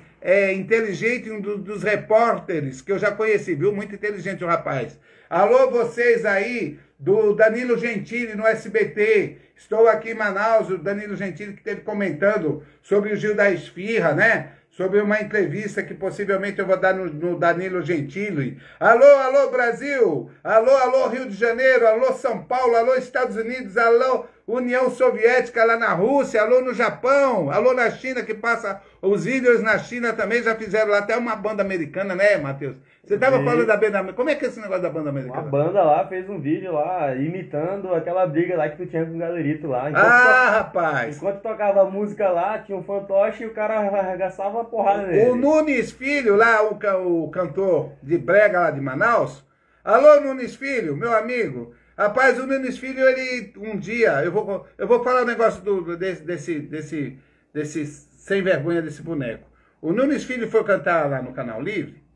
Speaker 2: inteligente dos repórteres que eu já conheci, viu? Muito inteligente o rapaz. Alô, vocês aí do Danilo Gentili no SBT. Estou aqui em Manaus, o Danilo Gentili que esteve comentando sobre o Gil da Esfirra, né? Sobre uma entrevista que possivelmente eu vou dar no Danilo Gentili. Alô, alô, Brasil! Alô, alô, Rio de Janeiro! Alô, São Paulo! Alô, Estados Unidos! Alô, União Soviética lá na Rússia! Alô, no Japão! Alô, na China, que passa os vídeos na China também, já fizeram lá até uma banda americana, né, Matheus? Você estava falando da banda americana. Como é que é esse negócio da banda americana?
Speaker 1: Uma banda lá fez um vídeo lá, imitando aquela briga lá que tu tinha com o Galerito lá.
Speaker 2: Rapaz!
Speaker 1: Enquanto tocava a música lá, tinha um fantoche e o cara arregaçava a porrada nele.
Speaker 2: O Nunes Filho, lá, o cantor de brega lá de Manaus. Alô, Nunes Filho, meu amigo. Rapaz, o Nunes Filho, ele, um dia, eu vou falar um negócio desse sem vergonha desse boneco. O Nunes Filho foi cantar lá no Canal Livre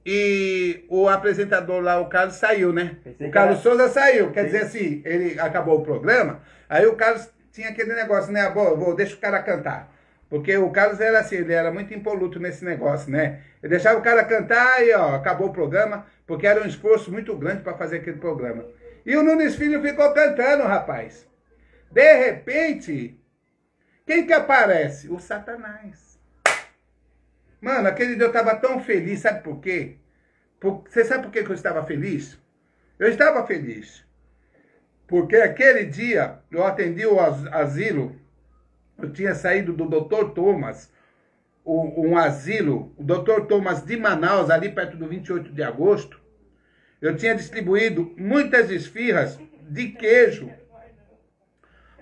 Speaker 2: e o apresentador lá, o Carlos, saiu, né? O Carlos Souza saiu, quer dizer assim, ele acabou o programa, aí o Carlos tinha aquele negócio, né? Deixa o cara cantar. Porque o Carlos era assim, ele era muito impoluto nesse negócio, né? Ele deixava o cara cantar e, ó, acabou o programa, porque era um esforço muito grande para fazer aquele programa. E o Nunes Filho ficou cantando, rapaz. De repente, quem que aparece? O Satanás. Mano, aquele dia eu estava tão feliz, sabe por quê? Você sabe por que eu estava feliz? Eu estava feliz. Porque aquele dia eu atendi o asilo. Eu tinha saído do Dr. Thomas, um asilo, o Dr. Thomas de Manaus, ali perto do 28 de agosto. Eu tinha distribuído muitas esfirras de queijo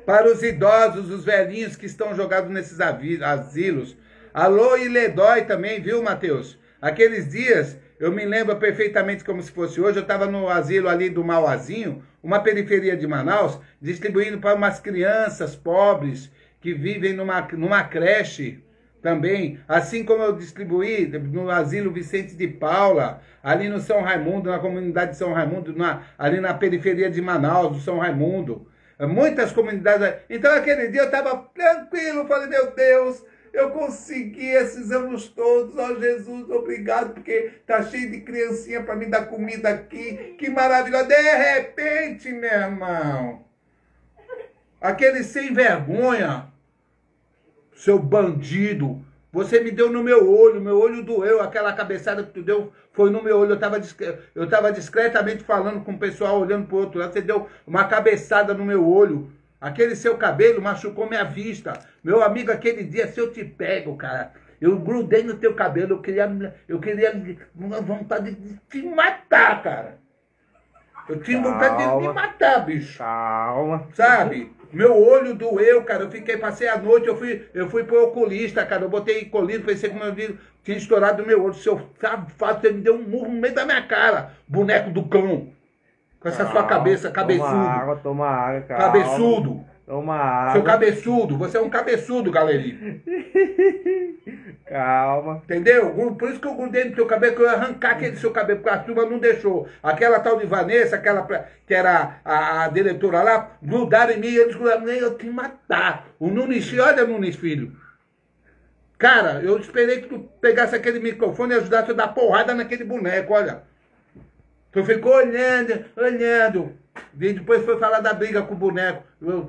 Speaker 2: para os idosos, os velhinhos que estão jogados nesses asilos. Alô, Iledói também, viu, Matheus? Aqueles dias, eu me lembro perfeitamente como se fosse hoje, eu estava no asilo ali do Mauazinho, uma periferia de Manaus, distribuindo para umas crianças pobres que vivem numa creche também, assim como eu distribuí no asilo Vicente de Paula, ali no São Raimundo, na comunidade de São Raimundo, ali na periferia de Manaus, do São Raimundo. Muitas comunidades. Então, aquele dia eu estava tranquilo, falei, meu Deus, eu consegui esses anos todos, ó Jesus, obrigado, porque tá cheio de criancinha para me dar comida aqui, que maravilhoso. De repente, meu irmão, aquele sem vergonha, seu bandido, você me deu no meu olho doeu, aquela cabeçada que tu deu foi no meu olho, eu tava discretamente falando com o pessoal, olhando pro outro lado, você deu uma cabeçada no meu olho, aquele seu cabelo machucou minha vista, meu amigo, aquele dia, se eu te pego, cara, eu grudei no teu cabelo, eu queria uma vontade de te matar, cara, eu tinha vontade de me matar, bicho,
Speaker 1: Calma.
Speaker 2: sabe? Meu olho doeu, cara. Passei a noite, eu fui pro oculista, cara. Eu botei colírio, pensei que meu vidro tinha estourado no meu olho. Seu safado, você me deu um murro no meio da minha cara, boneco do cão. Com essa sua cabeça, cabeçudo.
Speaker 1: Toma água, calma.
Speaker 2: Cabeçudo.
Speaker 1: Toma água.
Speaker 2: Seu cabeçudo, você é um cabeçudo, galerinha.
Speaker 1: Calma.
Speaker 2: Entendeu? Por isso que eu grudei no teu cabelo, que eu ia arrancar aquele seu cabelo, porque a turma não deixou. Aquela tal de Vanessa, aquela que era a diretora lá, grudaram em mim, eles grudaram, eu te matar. O Nunes, olha, Nunes, filho. Cara, eu esperei que tu pegasse aquele microfone e ajudasse a dar porrada naquele boneco, olha. Tu ficou olhando. E depois foi falar da briga com o boneco.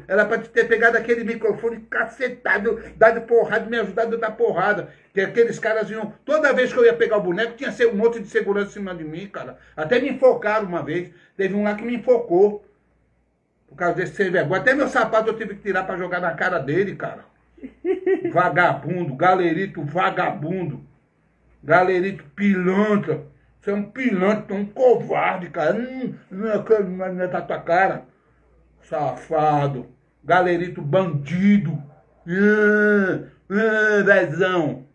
Speaker 2: Era pra te ter pegado aquele microfone cacetado, dado porrada, me ajudado a dar porrada. Que aqueles caras iam... Toda vez que eu ia pegar o boneco, tinha um monte de segurança em cima de mim, cara. Até me enfocaram uma vez. Teve um lá que me enfocou. Por causa desse sem vergonha. Até meu sapato eu tive que tirar pra jogar na cara dele, cara. Vagabundo, galerito vagabundo. Galerito pilantra. Você é um pilantra, um covarde, cara. Não é da tua cara. Safado. Galerito bandido. Vezão.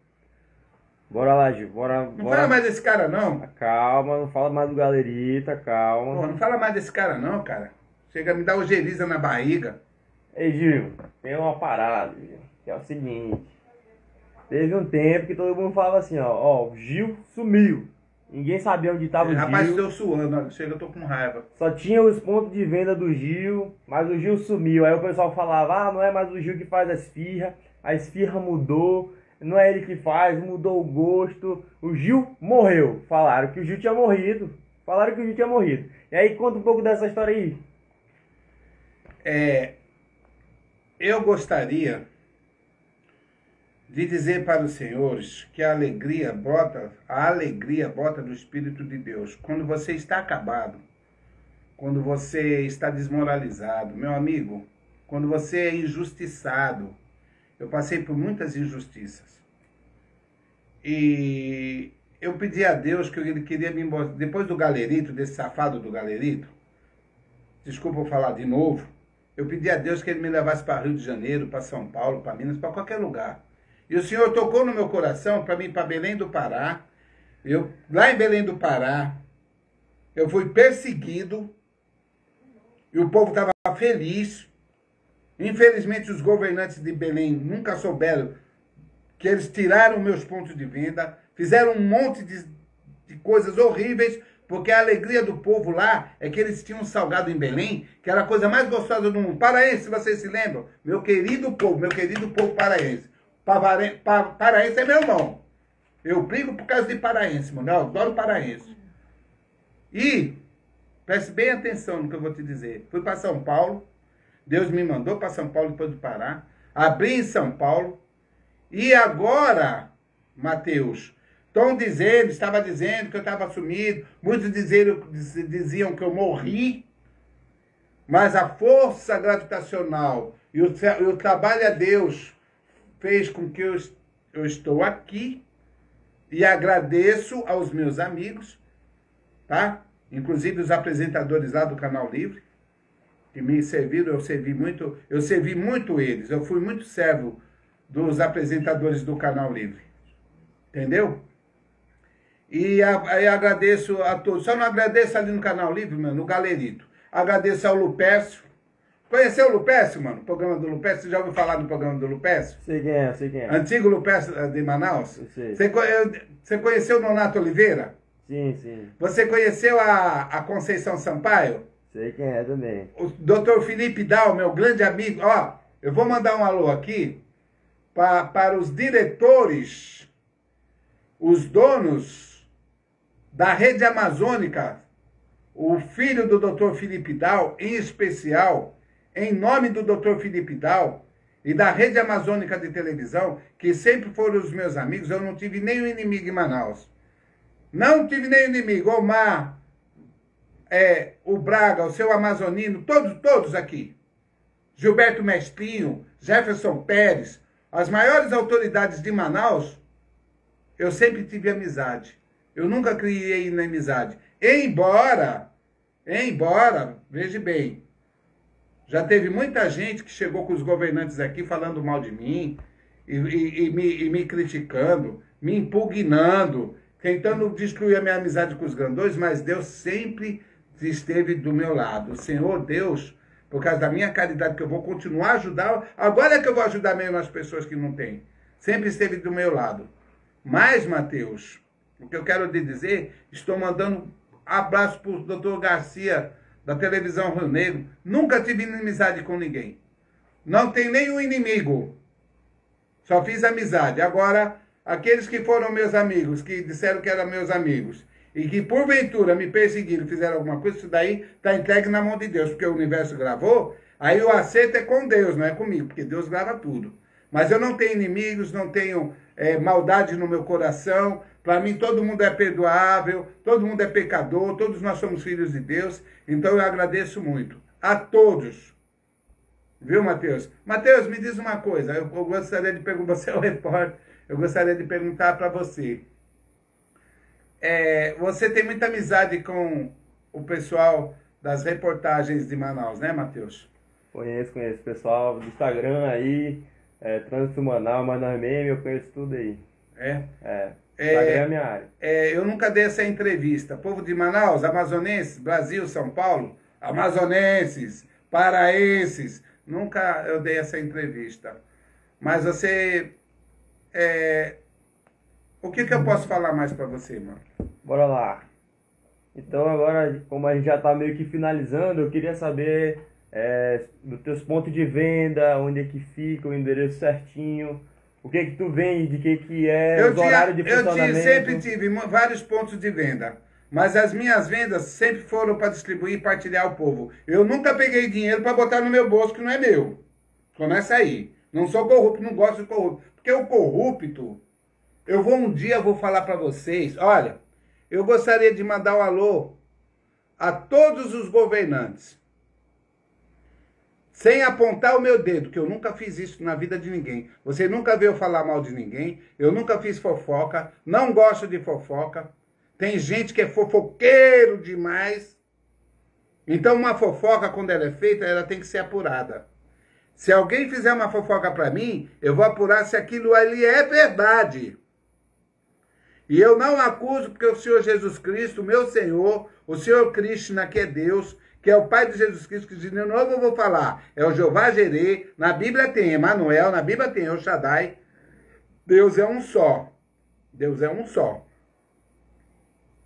Speaker 1: Bora lá, Gil. Bora.
Speaker 2: Não fala mais desse cara, não.
Speaker 1: Calma, não fala mais do galerita, calma.
Speaker 2: Pô, não fala mais desse cara, não, cara. Chega a me dar ojeriza na barriga.
Speaker 1: Ei, Gil, tem uma parada, Gil, que é o seguinte. Teve um tempo que todo mundo falava assim, ó, o Gil sumiu. Ninguém sabia onde estava o Gil.
Speaker 2: Rapaz, estou suando, olha, chega, eu tô com raiva.
Speaker 1: Só tinha os pontos de venda do Gil, mas o Gil sumiu. Aí o pessoal falava, não é mais o Gil que faz a esfirra mudou, não é ele que faz, mudou o gosto. O Gil morreu. Falaram que o Gil tinha morrido. E aí, conta um pouco dessa história aí.
Speaker 2: Eu gostaria de dizer para os senhores que a alegria brota do Espírito de Deus. Quando você está acabado, quando você está desmoralizado, meu amigo, quando você é injustiçado, eu passei por muitas injustiças. E eu pedi a Deus que ele queria me embora. Depois do galerito, desse safado do galerito, desculpa eu falar de novo, eu pedi a Deus que ele me levasse para Rio de Janeiro, para São Paulo, para Minas, para qualquer lugar. E o Senhor tocou no meu coração para mim ir para Belém do Pará. Lá em Belém do Pará, eu fui perseguido e o povo estava feliz. Infelizmente, os governantes de Belém nunca souberam que eles tiraram meus pontos de venda, fizeram um monte de coisas horríveis, porque a alegria do povo lá é que eles tinham um salgado em Belém, que era a coisa mais gostosa do mundo. Paraense, vocês se lembram? Meu querido povo paraense. Paraense é meu irmão. Eu brigo por causa de paraense, mano. Eu adoro paraense. E, preste bem atenção no que eu vou te dizer. Fui para São Paulo. Deus me mandou para São Paulo depois do Pará. Abri em São Paulo. E agora, Mateus, estava dizendo que eu estava sumido. Muitos diziam que eu morri. Mas a força gravitacional e o trabalho a Deus fez com que eu estou aqui. E agradeço aos meus amigos, tá? Inclusive os apresentadores lá do Canal Livre, que me serviram, eu servi muito eles. Eu fui muito servo dos apresentadores do Canal Livre. Entendeu? E aí agradeço a todos. Só não agradeço ali no Canal Livre, mano, no Galerito. Agradeço ao Lupércio. Conheceu o Lupércio, mano? O programa do Lupércio? Você já ouviu falar do programa do Lupércio?
Speaker 1: Sei quem é, sei quem é.
Speaker 2: Antigo Lupércio de Manaus?
Speaker 1: Sei.
Speaker 2: Você conheceu o Nonato Oliveira?
Speaker 1: Sim, sim.
Speaker 2: Você conheceu a Conceição Sampaio?
Speaker 1: Sei quem é também.
Speaker 2: O Dr. Felipe Dal, meu grande amigo. Ó, eu vou mandar um alô aqui para os diretores, os donos da Rede Amazônica, o filho do Dr. Felipe Dal, em especial, em nome do Dr. Felipe Dal e da Rede Amazônica de Televisão, que sempre foram os meus amigos. Eu não tive nenhum inimigo em Manaus. Não tive nenhum inimigo. Omar, o Braga, o seu Amazonino, todos aqui. Gilberto Mestrinho, Jefferson Pérez, as maiores autoridades de Manaus, eu sempre tive amizade. Eu nunca criei inimizade. Embora, veja bem, já teve muita gente que chegou com os governantes aqui falando mal de mim e me criticando, me impugnando, tentando destruir a minha amizade com os grandões, mas Deus sempre esteve do meu lado. O Senhor Deus, por causa da minha caridade, que eu vou continuar a ajudar, agora é que eu vou ajudar mesmo as pessoas que não têm. Sempre esteve do meu lado. Mas, Mateus, o que eu quero te dizer, estou mandando abraço para o doutor Garcia, da televisão Rio Negro. Nunca tive inimizade com ninguém. Não tem nenhum inimigo. Só fiz amizade. Agora, aqueles que foram meus amigos, que disseram que eram meus amigos, e que porventura me perseguiram, fizeram alguma coisa, isso daí está entregue na mão de Deus, porque o universo gravou, aí o acerto é com Deus, não é comigo, porque Deus grava tudo. Mas eu não tenho inimigos, não tenho maldade no meu coração. Para mim todo mundo é perdoável, todo mundo é pecador, todos nós somos filhos de Deus. Então eu agradeço muito a todos. Viu, Mateus? Mateus, me diz uma coisa, eu gostaria de perguntar, você é o repórter, eu gostaria de perguntar para você. Você tem muita amizade com o pessoal das reportagens de Manaus, né, Mateus?
Speaker 1: Conheço o pessoal do Instagram aí, Trânsito Manaus, Manaus Meme, eu conheço tudo aí. Instagram é a minha área.
Speaker 2: Eu nunca dei essa entrevista. Povo de Manaus, amazonenses, Brasil, São Paulo, amazonenses, paraenses, nunca eu dei essa entrevista. Mas você... o que eu posso falar mais para você, mano?
Speaker 1: Bora lá. Então agora, como a gente já tá meio que finalizando, eu queria saber dos teus pontos de venda, onde é que fica, o endereço certinho, o que tu vende, de que é, os horários de funcionamento.
Speaker 2: Eu sempre tive vários pontos de venda, mas as minhas vendas sempre foram para distribuir e partilhar ao povo. Eu nunca peguei dinheiro para botar no meu bolso, que não é meu. Começa aí. Não sou corrupto, não gosto de corrupto. Porque o corrupto, um dia vou falar para vocês, olha, eu gostaria de mandar um alô a todos os governantes, sem apontar o meu dedo, que eu nunca fiz isso na vida de ninguém. Você nunca veio falar mal de ninguém, eu nunca fiz fofoca, não gosto de fofoca. Tem gente que é fofoqueiro demais. Então uma fofoca, quando ela é feita, ela tem que ser apurada. Se alguém fizer uma fofoca para mim, eu vou apurar se aquilo ali é verdade. E eu não acuso porque o Senhor Jesus Cristo, meu Senhor, o Senhor Krishna, que é Deus, que é o Pai de Jesus Cristo, que de novo eu vou falar, é o Jeová Jireh, na Bíblia tem Emanuel, na Bíblia tem El Shaddai. Deus é um só. Deus é um só.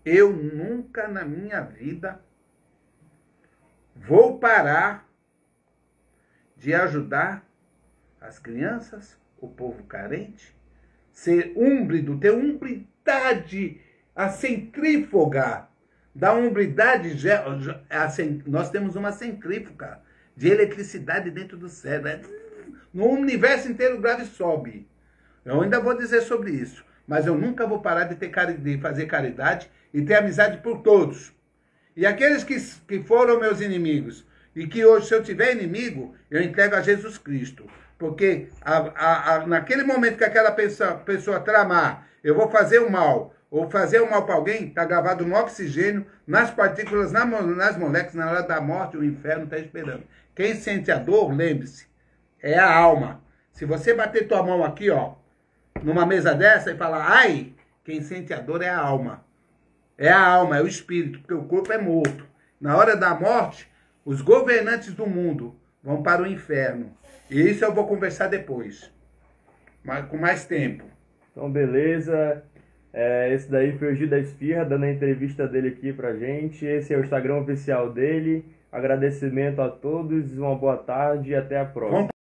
Speaker 2: Eu nunca na minha vida vou parar de ajudar as crianças, o povo carente, ser húmbrido, ter umbridade, a centrífuga da umbridade. Nós temos uma centrífuga de eletricidade dentro do céu. No universo inteiro o grave sobe. Eu ainda vou dizer sobre isso. Mas eu nunca vou parar de fazer caridade e ter amizade por todos. E aqueles que foram meus inimigos, e que hoje, se eu tiver inimigo, eu entrego a Jesus Cristo. Porque naquele momento que aquela pessoa tramar, eu vou fazer o mal, ou fazer o mal para alguém, está gravado no oxigênio, nas partículas, nas moléculas, na hora da morte, o inferno está esperando. Quem sente a dor, lembre-se, é a alma. Se você bater tua mão aqui, ó, numa mesa dessa e falar, ai, quem sente a dor é a alma. É a alma, é o espírito, porque o corpo é morto. Na hora da morte, os governantes do mundo vão para o inferno. E isso eu vou conversar depois, com mais tempo.
Speaker 1: Então, beleza. Esse daí foi o Gil da Esfirra, dando a entrevista dele aqui pra gente. Esse é o Instagram oficial dele. Agradecimento a todos, uma boa tarde e até a próxima.